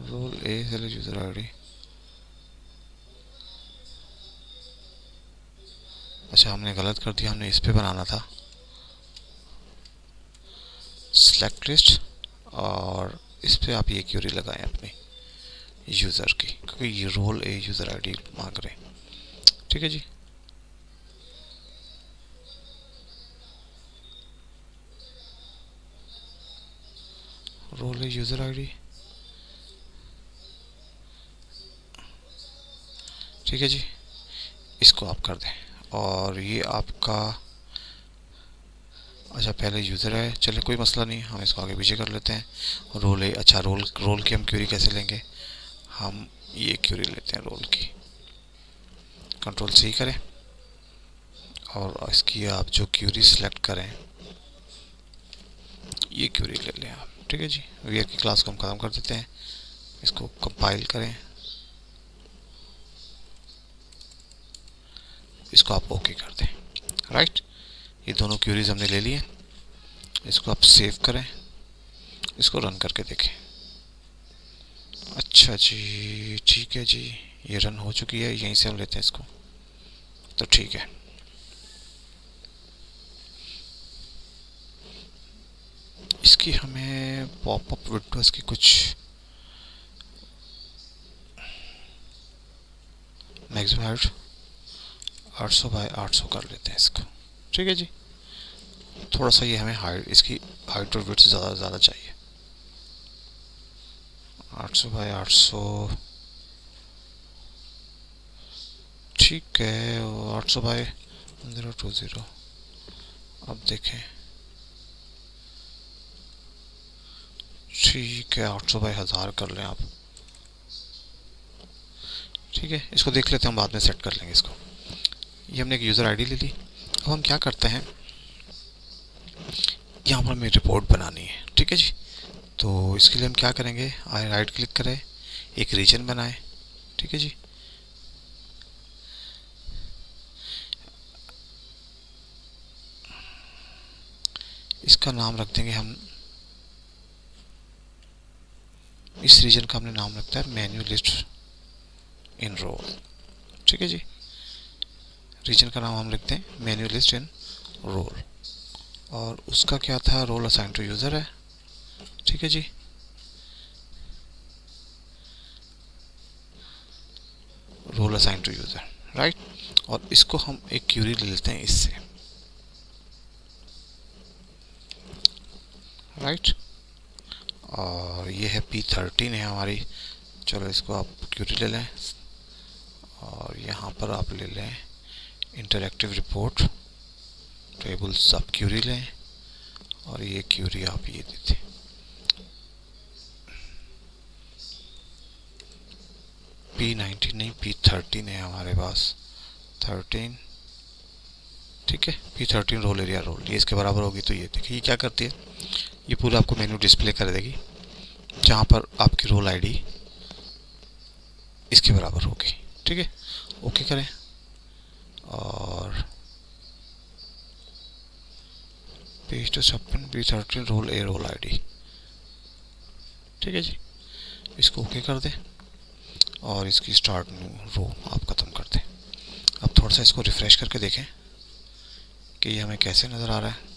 role a user ID, अच्छा हमने गलत कर दिया, हमने इस पे बनाना था सिलेक्ट लिस्ट, और इस पे आप ये क्यूरी लगाएं अपनी यूज़र की, क्योंकि ये रोल ए यूज़र आईडी मांग रहे हैं। ठीक है जी, रोल ए यूज़र आईडी। ठीक है जी, इसको आप कर दें, और ये आपका, अच्छा पहले यूज़र है, चलिए कोई मसला नहीं, हम इसको आगे पीछे कर लेते हैं। रोल है, अच्छा रोल की हम क्यूरी कैसे लेंगे, हम ये क्यूरी लेते हैं रोल की, कंट्रोल सी करें, और इसकी आप जो क्यूरी सेलेक्ट करें ये क्यूरी ले लें आप। ठीक है जी, वेयर की क्लास को हम ख़त्म कर देते हैं, इसको कंपाइल करें, इसको आप ओके कर दें। राइट, ये दोनों क्यूरीज हमने ले लिए, इसको आप सेव करें, इसको रन करके देखें। अच्छा जी, ठीक है जी, ये रन हो चुकी है, यहीं से हम लेते हैं इसको, तो ठीक है। इसकी हमें पॉपअप विंडोज़ की कुछ मैक्सिमम हाइट 800 बाय 800 कर लेते हैं इसको। ठीक है जी, थोड़ा सा ये हमें हाइट, इसकी हाइट और विड्थ ज़्यादा ज़्यादा चाहिए, 800 बाय 800। ठीक है, 800 बाय 1020, अब देखें, ठीक है 800 बाय 1000 कर लें आप। ठीक है, इसको देख लेते हैं, हम बाद में सेट कर लेंगे इसको। ये हमने एक यूज़र आईडी ले ली। अब हम क्या करते हैं, यहाँ पर हमें रिपोर्ट बनानी है। ठीक है जी, तो इसके लिए हम क्या करेंगे, राइट क्लिक करें, एक रीजन बनाएं। ठीक है जी, इसका नाम रख देंगे हम, इस रीजन का हमने नाम रखता है मेन्यू लिस्ट इन रोल। ठीक है जी, रीजन का नाम हम लिखते हैं मेन्यू लिस्ट इन रोल, और उसका क्या था, रोल असाइन टू यूज़र है। ठीक है जी, role assign to user, right. और इसको हम एक क्यूरी ले लेते हैं इससे, राइट। और ये है P13 है हमारी, चलो इसको आप क्यूरी ले लें, और यहाँ पर आप ले लें इंटरैक्टिव रिपोर्ट टेबल्स, आप क्यूरी लें, और ये क्यूरी आप ये देते हैं P19 नहीं P13 है हमारे पास, 13। ठीक है, P13 रोल एरिया रोल, ये इसके बराबर होगी। तो ये देखिए ये क्या करती है, ये पूरा आपको मेन्यू डिस्प्ले कर देगी, जहाँ पर आपकी रोल आईडी इसके बराबर होगी। ठीक है, ओके करें, और page to submit P13 role A role ID. ठीक है जी, इसको ओके कर दें, और इसकी स्टार्ट न्यू रो आप ख़त्म कर दें। अब थोड़ा सा इसको रिफ़्रेश करके देखें कि ये हमें कैसे नज़र आ रहा है।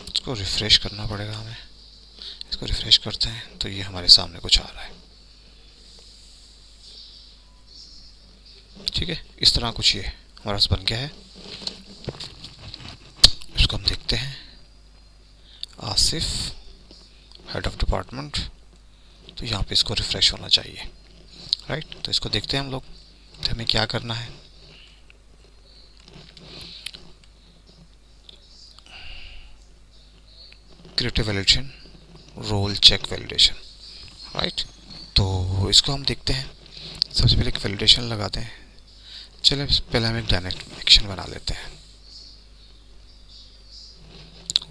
इसको रिफ़्रेश करना पड़ेगा हमें, इसको रिफ़्रेश करते हैं तो ये हमारे सामने कुछ आ रहा है। ठीक है, इस तरह कुछ ये हमारा पास बन गया है। इसको हम देखते हैं, आसिफ हेड ऑफ डिपार्टमेंट, तो यहाँ पे इसको रिफ़्रेश होना चाहिए, राइट। तो इसको देखते हैं हम लोग, तो हमें क्या करना है, creative validation, role check validation, right. तो इसको हम देखते हैं, सबसे पहले एक वैलिडेशन लगाते हैं। चलिए पहले हम एक डायनेमिक एक्शन बना लेते हैं,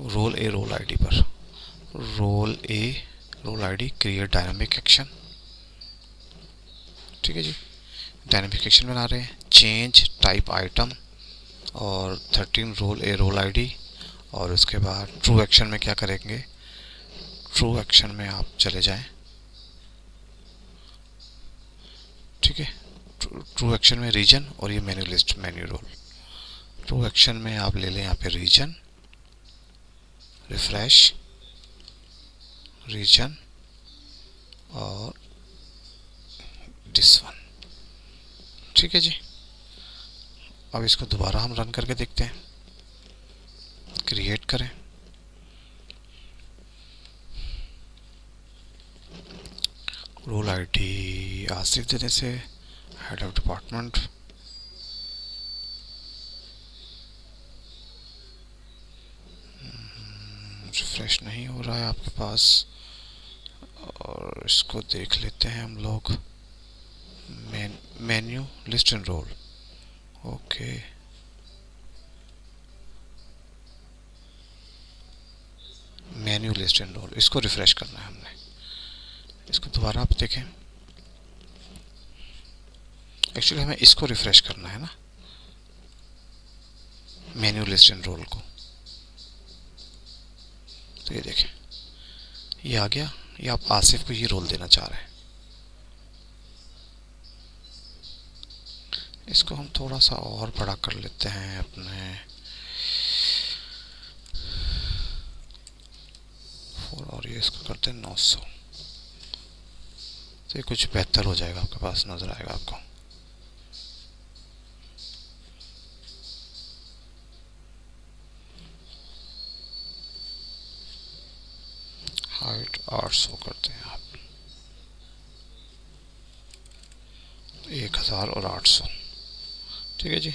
रोल ए रोल आईडी पर, रोल ए role ID create dynamic action. ठीक है जी, डायनामिक एक्शन बना रहे हैं, चेंज टाइप आइटम, और 13 रोल ए रोल आईडी, और उसके बाद ट्रू एक्शन में क्या करेंगे, ट्रू एक्शन में आप चले जाएं। ठीक है, ट्रू एक्शन में रीजन, और ये menu list menu role. True action में आप ले लें यहाँ पे रीजन, रिफ्रेश रीजन, और दिस वन। ठीक है जी, अब इसको दोबारा हम रन करके देखते हैं, क्रिएट करें, रोल आईडी आसिफ देने से, हेड ऑफ डिपार्टमेंट, रिफ्रेश नहीं हो रहा है आपके पास, और इसको देख लेते हैं हम लोग, menu list and role, okay. Menu list and role, इसको रिफ्रेश करना है हमने, इसको दोबारा आप देखें, एक्चुअली हमें इसको रिफ्रेश करना है ना, मेन्यू लिस्ट एंड रोल को। तो ये देखें, ये आ गया, ये आप आसिफ को ये रोल देना चाह रहे हैं। इसको हम थोड़ा सा और बड़ा कर लेते हैं अपने, और ये इसको करते हैं 900, तो ये कुछ बेहतर हो जाएगा, आपके पास नज़र आएगा आपको। हाइट 800 करते हैं आप, 1000 और 800। ठीक है जी,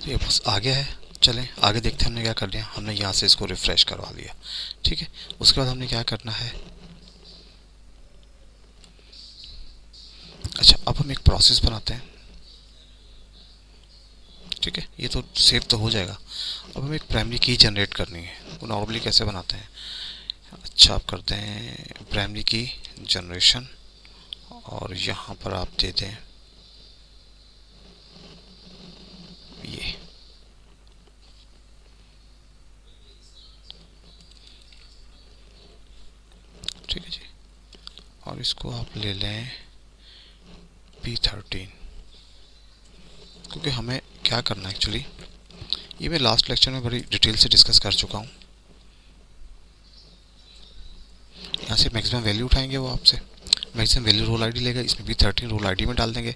ये बस आ गया है। चलें आगे देखते हैं हमने क्या कर लिया। हमने यहाँ से इसको रिफ़्रेश करवा लिया, ठीक है। उसके बाद हमने क्या करना है, अच्छा अब हम एक प्रोसेस बनाते हैं, ठीक है। ये तो सेव तो हो जाएगा। अब हमें एक प्राइमरी की जनरेट करनी है। वो नॉर्मली कैसे बनाते हैं, अच्छा आप करते हैं प्राइमरी की जनरेशन और यहाँ पर आप दे दें ये, ठीक है जी। और इसको आप ले लें P13, क्योंकि हमें क्या करना है एक्चुअली, ये मैं लास्ट लेक्चर में बड़ी डिटेल से डिस्कस कर चुका हूँ। यहाँ से मैक्सिमम वैल्यू उठाएंगे, वो आपसे मैक्सिमम वैल्यू रोल आईडी लेगा, इसमें P13 रोल आईडी में डाल देंगे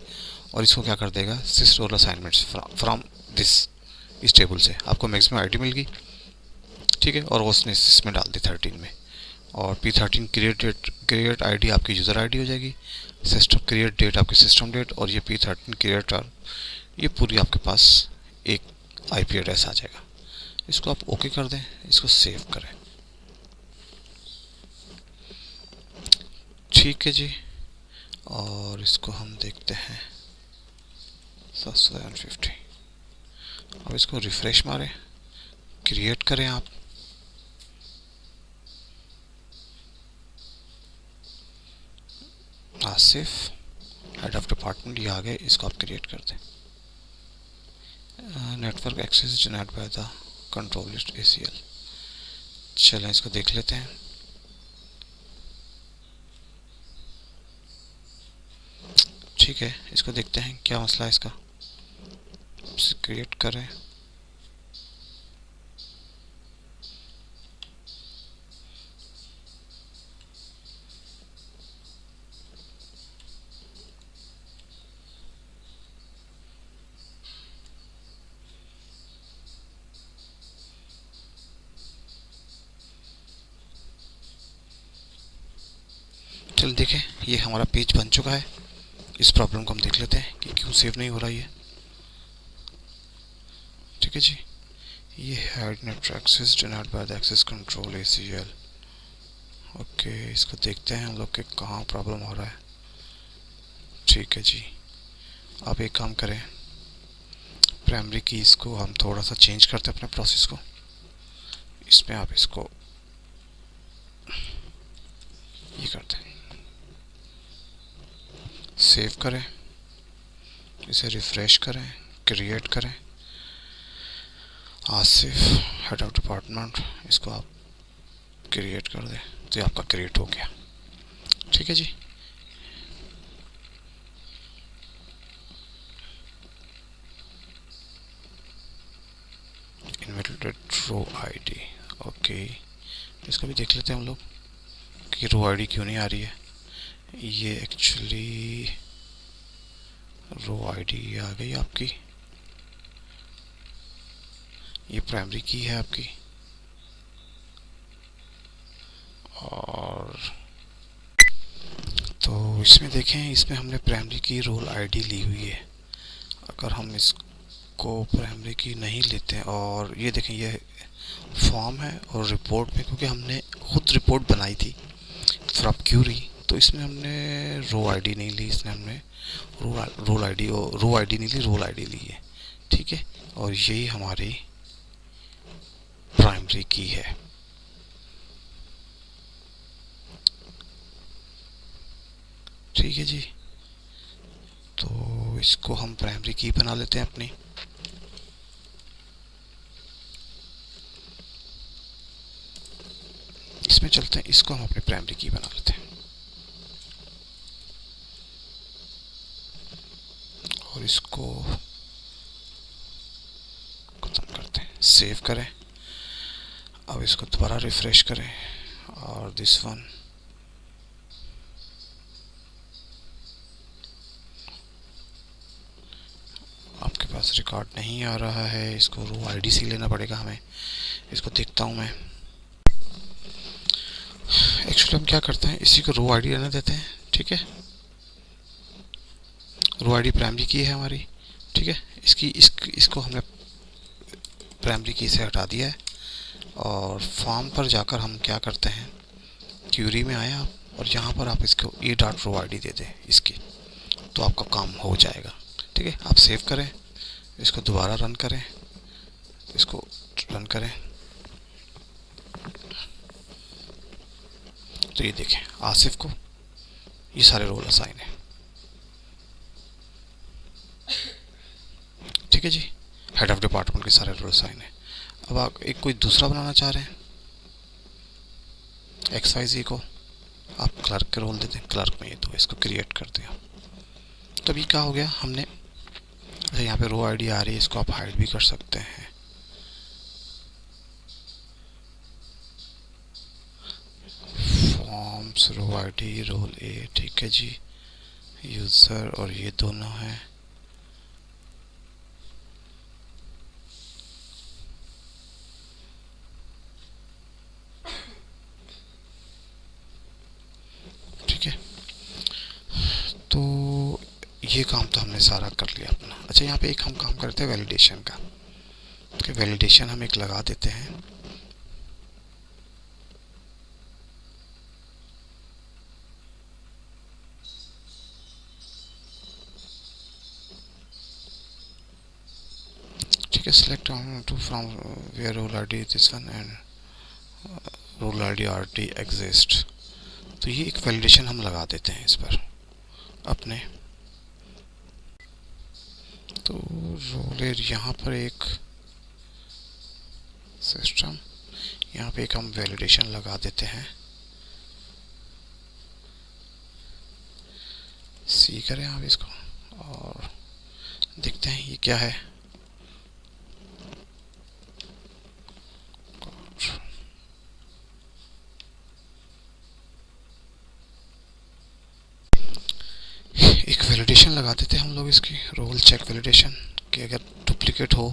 और इसको क्या कर देगा, सिस रोल असाइनमेंट्स फ्रॉम दिस, इस टेबल से आपको मैक्सिमम आईडी मिल गई, ठीक है। और उसने इसमें डाल दी 13 में। और P13 क्रिएट आईडी आपकी यूज़र आईडी हो जाएगी, सिस्टम क्रिएट डेट आपकी सिस्टम डेट, और ये P13 क्रिएट, ये पूरी आपके पास एक आईपी एड्रेस आ जाएगा। इसको आप ओके कर दें, इसको सेव करें, ठीक है जी। और इसको हम देखते हैं 750। अब इसको रिफ्रेश मारें, क्रिएट करें आप, आसिफ हेड ऑफ डिपार्टमेंट, ये आ गए, इसको आप क्रिएट कर दें। Network access denied by the control list ACL। चलें इसको देख लेते हैं। ठीक है, इसको देखते हैं क्या मसला है इसका। क्रिएट करें, चल देखें ये हमारा पेज बन चुका है। इस प्रॉब्लम को हम देख लेते हैं कि क्यों सेव नहीं हो रहा है, ठीक है जी। ये head network access denied by the access control ACL। Okay, इसको देखते हैं हम लोग के कहाँ प्रॉब्लम हो रहा है, ठीक है जी। आप एक काम करें, प्राइमरी कीज़ को हम थोड़ा सा चेंज करते हैं अपने प्रोसेस को। इसमें आप इसको ये करते हैं, सेव करें, इसे रिफ़्रेश करें, क्रिएट करें, आसिफ हेड ऑफ डिपार्टमेंट, इसको आप क्रिएट कर दें तो ये आपका क्रिएट हो गया, ठीक है जी। इनवैलिडेट रो आईडी, ओके। इसको भी देख लेते हैं हम लोग कि रो आईडी क्यों नहीं आ रही है। ये एक्चुअली रो आईडी आ गई आपकी, ये प्राइमरी की है आपकी, और तो इसमें देखें, इसमें हमने प्राइमरी की रोल आईडी ली हुई है। अगर हम इसको प्राइमरी की नहीं लेते हैं, और ये देखें ये फॉर्म है और रिपोर्ट में, क्योंकि हमने खुद रिपोर्ट बनाई थी फ्रॉम क्यूरी, तो इसमें हमने रो आईडी नहीं ली, इसमें हमने रोल आईडी और रो आईडी नहीं ली, रोल आईडी ली है, ठीक है। और यही हमारी प्राइमरी की है, ठीक है जी। तो इसको हम प्राइमरी की बना लेते हैं अपनी। इसमें चलते हैं, इसको हम अपनी प्राइमरी की बना लेते हैं और इसको खत्म करते हैं, सेव करें। अब इसको दोबारा रिफ्रेश करें और दिस वन, आपके पास रिकॉर्ड नहीं आ रहा है, इसको रो आईडी से लेना पड़ेगा हमें। इसको देखता हूँ मैं, एक्चुअली हम क्या करते हैं, इसी को रो आईडी रहने देते हैं, ठीक है। रो आईडी प्राइमरी की है हमारी, ठीक है। इसको हमने प्राइमरी की से हटा दिया है और फॉर्म पर जाकर हम क्या करते हैं, क्यूरी में आए आप और यहाँ पर आप इसको E dot row I D दे दें इसकी, तो आपका काम हो जाएगा। ठीक है, आप सेव करें, इसको दोबारा रन करें, इसको रन करें, तो ये देखें आसिफ को ये सारे रोल असाइन है। ठीक है जी, हेड ऑफ डिपार्टमेंट के सारे रोल असाइन है। अब आप एक कोई दूसरा बनाना चाह रहे हैं, एक्स वाई जी को आप क्लर्क के रोल दे दें, क्लर्क में ये तो इसको क्रिएट कर दें। तो अभी क्या हो गया, हमने अच्छा यहाँ पे रो आईडी आ रही है, इसको आप हाइड भी कर सकते हैं। फॉर्म्स रो आईडी रोल ए, ठीक है जी, यूज़र और ये दोनों हैं। ठीक है, तो ये काम तो हमने सारा कर लिया अपना। अच्छा यहाँ पे एक हम काम करते हैं वैलिडेशन का, तो वैलिडेशन हम एक लगा देते हैं। ठीक है, select to from where role ID this one and role ID RT exist. तो ये एक वैलिडेशन हम लगा देते हैं इस पर अपने। तो रोल यहाँ पर एक सिस्टम, यहाँ पे एक हम वैलिडेशन लगा देते हैं। सी करें आप इसको और देखते हैं ये क्या है। एक वैलिडेशन लगा देते हैं हम लोग इसकी, रोल चेक वैलिडेशन, कि अगर डुप्लीकेट हो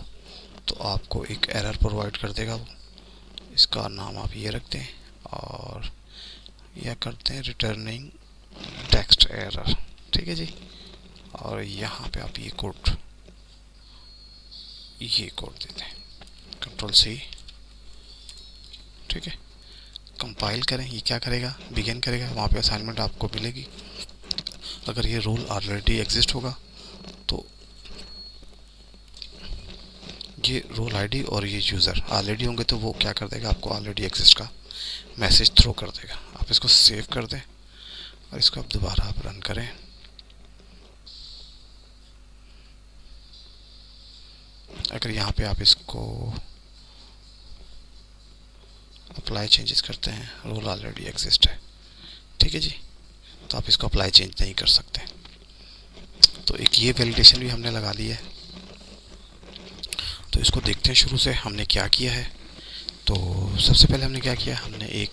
तो आपको एक एरर प्रोवाइड कर देगा वो। इसका नाम आप ये रख दें और यह करते हैं रिटर्निंग टेक्स्ट एरर। ठीक है जी, और यहाँ पे आप ये कोड देते हैं, कंट्रोल सी। ठीक है, कंपाइल करें, ये क्या करेगा, बिगिन करेगा, वहाँ पे असाइनमेंट आपको मिलेगी। अगर ये रोल ऑलरेडी एग्जिस्ट होगा तो ये रोल आईडी और ये यूज़र ऑलरेडी होंगे तो वो क्या कर देगा, आपको ऑलरेडी एग्जिस्ट का मैसेज थ्रो कर देगा। आप इसको सेव कर दें और इसको आप दोबारा आप रन करें। अगर यहाँ पे आप इसको अप्लाई चेंजेस करते हैं, रोल ऑलरेडी एग्जिस्ट है, ठीक है जी, तो आप इसको अप्लाई चेंज नहीं कर सकते। तो एक ये वैलिडेशन भी हमने लगा ली है। तो इसको देखते हैं शुरू से हमने क्या किया है। तो सबसे पहले हमने क्या किया, हमने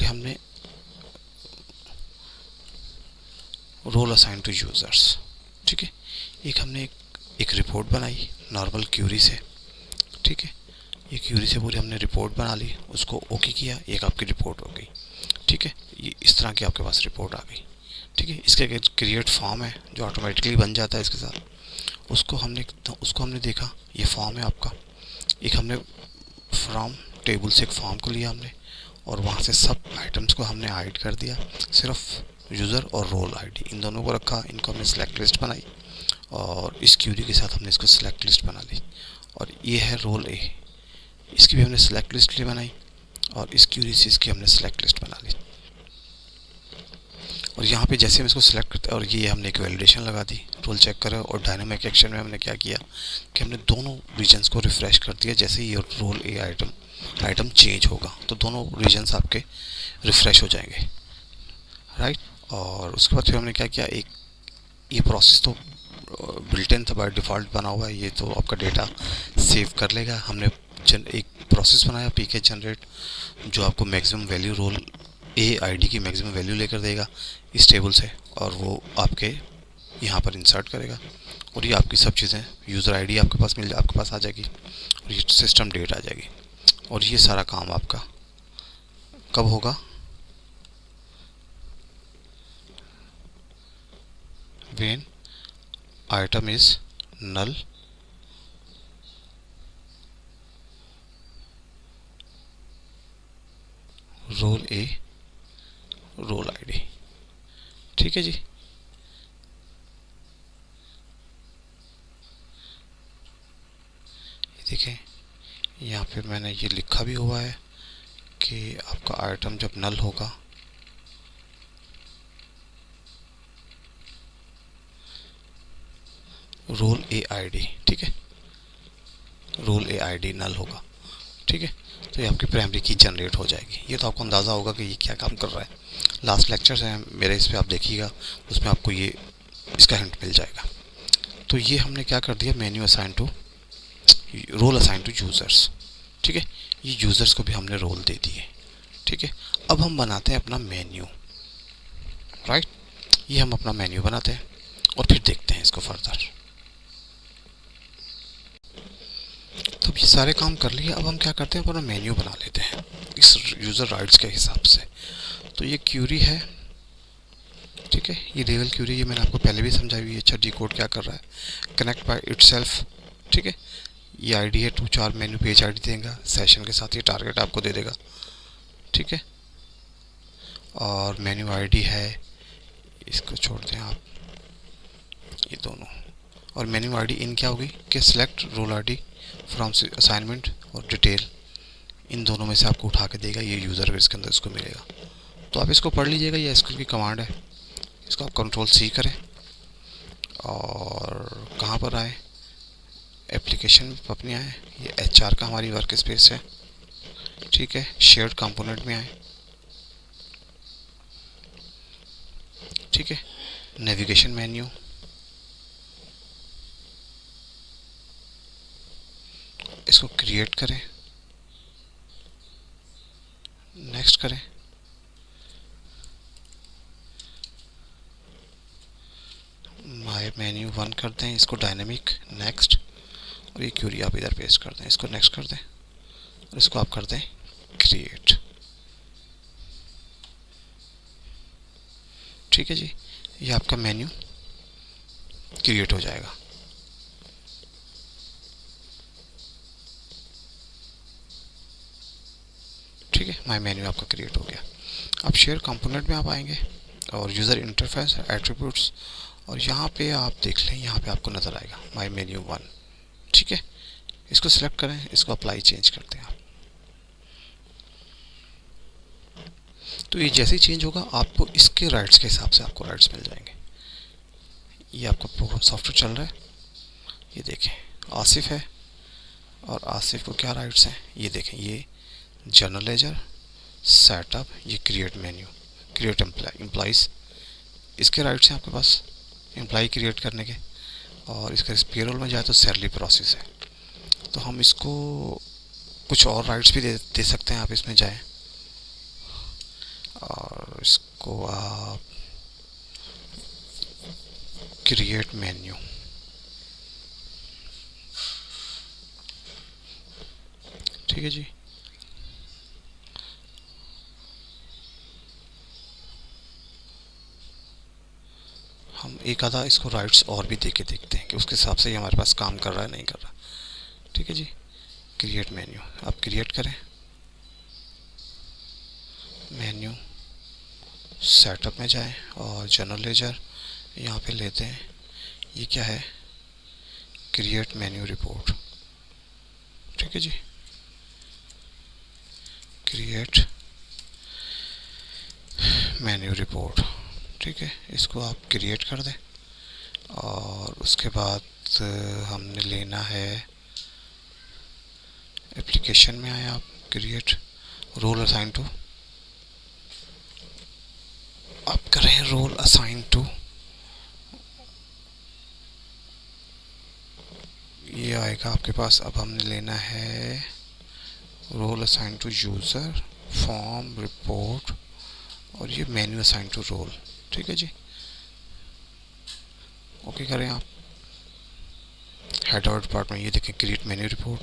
हमने रोल असाइन टू यूज़र्स। ठीक है, हमने एक रिपोर्ट बनाई नॉर्मल क्यूरी से। ठीक है, ये क्यूरी से पूरी हमने रिपोर्ट बना ली, उसको ओके किया, एक आपकी रिपोर्ट हो गई। ठीक है, ये इस तरह की आपके पास रिपोर्ट आ गई। ठीक है, इसके क्रिएट फॉर्म है जो ऑटोमेटिकली बन जाता है इसके साथ, उसको हमने देखा, ये फॉर्म है आपका। एक हमने फ्रॉम टेबल से एक फॉर्म को लिया हमने और वहाँ से सब आइटम्स को हमने हाइड कर दिया, सिर्फ यूज़र और रोल आईडी इन दोनों को रखा। इनको हमने सेलेक्ट लिस्ट बनाई और इस क्यूरी के साथ हमने इसको सेलेक्ट लिस्ट बना ली। और ये है रोल ए, इसकी भी हमने सेलेक्ट लिस्ट बनाई और इस क्यूरी से इसकी हमने सेलेक्ट लिस्ट बना ली। और यहाँ पे जैसे हम इसको सेलेक्ट करते हैं और ये हमने एक वैलिडेशन लगा दी, रोल चेक करें। और डायनामिक एक्शन में हमने क्या किया कि हमने दोनों रीजन्स को रिफ़्रेश कर दिया। जैसे ये रोल ए आइटम चेंज होगा तो दोनों रीजन्स आपके रिफ़्रेश हो जाएंगे, राइट। और उसके बाद फिर हमने क्या किया, एक ये प्रोसेस तो बिल्ट इन था, बाय डिफ़ॉल्ट बना हुआ है, ये तो आपका डेटा सेव कर लेगा। हमने एक प्रोसेस बनाया पीके जनरेट, जो आपको मैक्सिमम वैल्यू रोल ए आईडी की मैक्सिमम वैल्यू लेकर देगा इस टेबल से, और वो आपके यहाँ पर इंसर्ट करेगा। और ये आपकी सब चीज़ें यूज़र आईडी आपके पास आ जाएगी और ये सिस्टम डेट आ जाएगी। और ये सारा काम आपका कब होगा, when item is null role A role ID. ठीक है जी। ये देखें, यहाँ पे मैंने ये लिखा भी हुआ है कि आपका आइटम जब नल होगा रोल ए आईडी। ठीक है, रोल ए आईडी नल होगा। ठीक है, तो ये आपकी प्राइमरी की जनरेट हो जाएगी। ये तो आपको अंदाज़ा होगा कि ये क्या काम कर रहा है। लास्ट लेक्चर्स हैं मेरे, इस पे आप देखिएगा, उसमें आपको ये इसका हिंट मिल जाएगा। तो ये हमने क्या कर दिया, menu assign to role assign to users. ठीक है, ये यूज़र्स को भी हमने रोल दे दिए। ठीक है, अब हम बनाते हैं अपना मेन्यू। राइट, ये हम अपना मेन्यू बनाते हैं और फिर देखते हैं इसको फर्दर। तो ये सारे काम कर लिए, अब हम क्या करते हैं, अपना मेन्यू बना लेते हैं इस यूज़र राइट्स के हिसाब से। तो ये क्यूरी है। ठीक है, ये लेवल क्यूरी, ये मैंने आपको पहले भी समझाई हुई है। अच्छा, डी कोड क्या कर रहा है, कनेक्ट बाय इटसेल्फ। ठीक है, ये आईडी है 2 4 मेन्यू पेज आईडी देगा, सेशन के साथ ये टारगेट आपको दे देगा। ठीक है, और मेन्यू आईडी है, इसको छोड़ दें आप, ये दोनों। और मेन्यू आईडी इन क्या होगी कि select role ID from assignment और डिटेल, इन दोनों में से आपको उठा के देगा, ये यूज़र इसके अंदर इसको मिलेगा। तो आप इसको पढ़ लीजिएगा, ये एसक्यूएल की कमांड है। इसको आप कंट्रोल सी करें और कहाँ पर आए, एप्लीकेशन अपने आए, ये एचआर का हमारी वर्क स्पेस है। ठीक है, शेयर्ड कंपोनेंट में आए। ठीक है, नेविगेशन मेन्यू, इसको क्रिएट करें, नेक्स्ट करें। माय मेन्यू 1 कर दें, इसको डायनेमिक, नेक्स्ट। और ये क्यूरी आप इधर पेस्ट कर दें, इसको नेक्स्ट कर दें और इसको आप कर दें क्रिएट। ठीक है जी, ये आपका मेन्यू क्रिएट हो जाएगा। ठीक है, माय मेन्यू आपका क्रिएट हो गया। अब शेयर कंपोनेंट में आप आएंगे और यूज़र इंटरफेस एट्रीब्यूट्स, और यहाँ पे आप देख लें, यहाँ पे आपको नज़र आएगा माय मेन्यू 1। ठीक है, इसको सिलेक्ट करें, इसको अप्लाई चेंज करते हैं आप। तो ये जैसे ही चेंज होगा, आपको इसके राइट्स के हिसाब से आपको राइट्स मिल जाएंगे। ये आपका प्रोग्राम सॉफ्टवेयर चल रहा है, ये देखें आसिफ है, और आसिफ को क्या राइट्स हैं, ये देखें, ये जनरल लेजर, सेटअप, ये क्रिएट मेन्यू, क्रिएट एम्प्लॉइज़, इसके राइट्स हैं आपके पास एम्प्लॉय क्रिएट करने के। और इसका पेरोल में जाए तो सैलरी प्रोसेस है। तो हम इसको कुछ और राइट्स भी दे सकते हैं, आप इसमें जाएं और इसको आप क्रिएट मेन्यू, ठीक है जी। हम एक आधा इसको राइट्स और भी दे के देखते हैं कि उसके हिसाब से ये हमारे पास काम कर रहा है नहीं कर रहा। ठीक है जी, क्रिएट मेन्यू आप क्रिएट करें, मेन्यू सेटअप में जाएं और जनरल लेजर यहाँ पे लेते हैं। ये क्या है, क्रिएट मेन्यू रिपोर्ट। ठीक है जी, क्रिएट मेन्यू रिपोर्ट। ठीक है, इसको आप क्रिएट कर दें और उसके बाद हमने लेना है, एप्लीकेशन में आए आप, क्रिएट रोल असाइन टू, आप करें रोल असाइन टू, ये आएगा आपके पास। अब हमने लेना है role assign to user, form, report, और ये मेन्यू असाइन टू रोल। ठीक है जी, ओके करें आप। हेड और डिपार्टमेंट, ये देखें क्रिएट मेन्यू रिपोर्ट,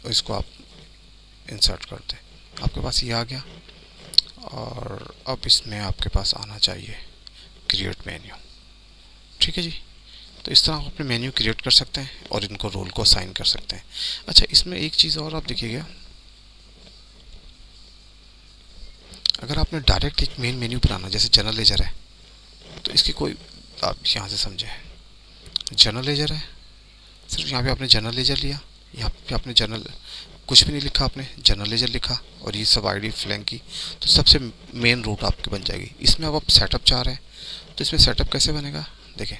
और इसको आप इंसर्ट कर दें, आपके पास ये आ गया। और अब इसमें आपके पास आना चाहिए क्रिएट मेन्यू। ठीक है जी, तो इस तरह आप अपने मेन्यू क्रिएट कर सकते हैं और इनको रोल को असाइन कर सकते हैं। अच्छा, इसमें एक चीज़ और आप देखिएगा, अगर आपने डायरेक्ट एक मेन मेन्यू बनाना, जैसे जनरल लेजर है, तो इसकी कोई, आप यहाँ से समझे, जनरल लेजर है, सिर्फ यहाँ पे आपने जनरल लेजर लिया, यहाँ पे आपने जनरल कुछ भी नहीं लिखा, आपने जनरल लेजर लिखा और ये सब आईडी फ्लैंक की, तो सबसे मेन रूट आपकी बन जाएगी। इसमें अब आप सेटअप चाह रहे हैं, तो इसमें सेटअप कैसे बनेगा, देखें,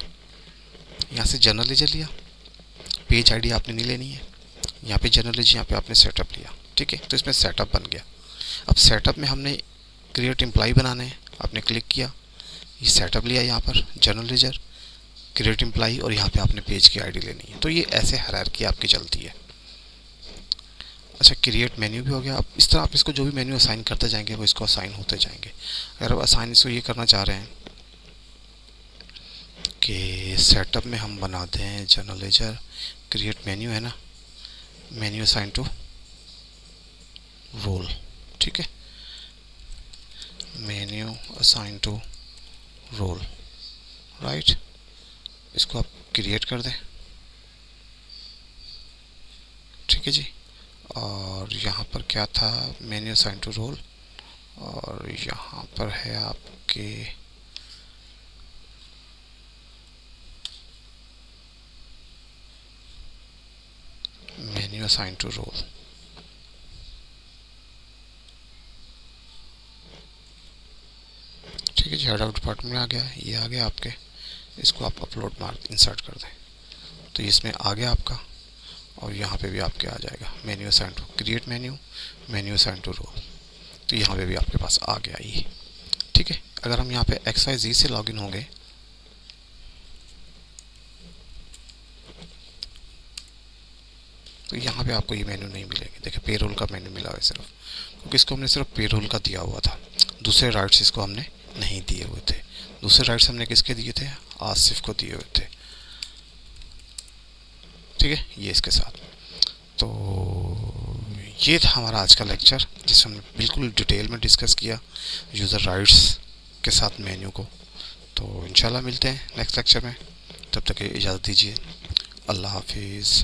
यहाँ से जनरल लेजर लिया, पेज आईडी आपने नहीं लेनी है, यहाँ पे जनरल लेजर, यहाँ पे आपने सेटअप लिया, ठीक है, तो इसमें सेटअप बन गया। अब सेटअप में हमने क्रिएट एम्प्लॉय बनाने हैं, आपने क्लिक किया, ये सेटअप लिया, यहाँ पर जनरल लेजर, क्रिएट एम्प्लॉय, और यहाँ पे आपने पेज की आईडी लेनी है। तो ये ऐसे हायरार्की आपकी चलती है। अच्छा, क्रिएट मेन्यू भी हो गया। अब इस तरह आप इसको जो भी मेन्यू असाइन करते जाएंगे वो इसको असाइन होते जाएंगे। अगर आप असाइन इसको ये करना चाह रहे हैं कि सेटअप में हम बनाते हैं जनरल लेजर, क्रिएट मेन्यू है ना, मेन्यू असाइन टू रोल, ठीक है, menu assign to role, right, इसको आप क्रिएट कर दें, ठीक है जी। और यहाँ पर क्या था, मेन्यू असाइन टू रोल, और यहाँ पर है आपके मेन्यू असाइन टू रोल, ठीक है जी। हेड ऑफ डिपार्टमेंट में आ गया, ये आ गया आपके, इसको आप अपलोड मार इंसर्ट कर दें, तो इसमें आ गया आपका, और यहाँ पे भी आपके आ जाएगा menu assign to create menu, menu assign to role, तो यहाँ पे भी आपके पास आ गया ये, ठीक है। अगर हम यहाँ पे XYZ से लॉगिन होंगे, तो यहाँ पे आपको ये मेन्यू नहीं मिलेगी। देखिए पेरोल का मेन्यू मिला है सिर्फ, क्योंकि इसको हमने सिर्फ पेरोल का दिया हुआ था, दूसरे राइट्स इसको हमने नहीं दिए हुए थे। दूसरे राइट्स हमने किसके दिए थे, आसिफ को दिए हुए थे, ठीक है, ये इसके साथ। तो ये था हमारा आज का लेक्चर, जिसमें हमने बिल्कुल डिटेल में डिस्कस किया यूज़र राइट्स के साथ मेन्यू को। तो इंशाल्लाह मिलते हैं नेक्स्ट लेक्चर में, तब तक इजाज़त दीजिए, अल्लाह हाफिज़।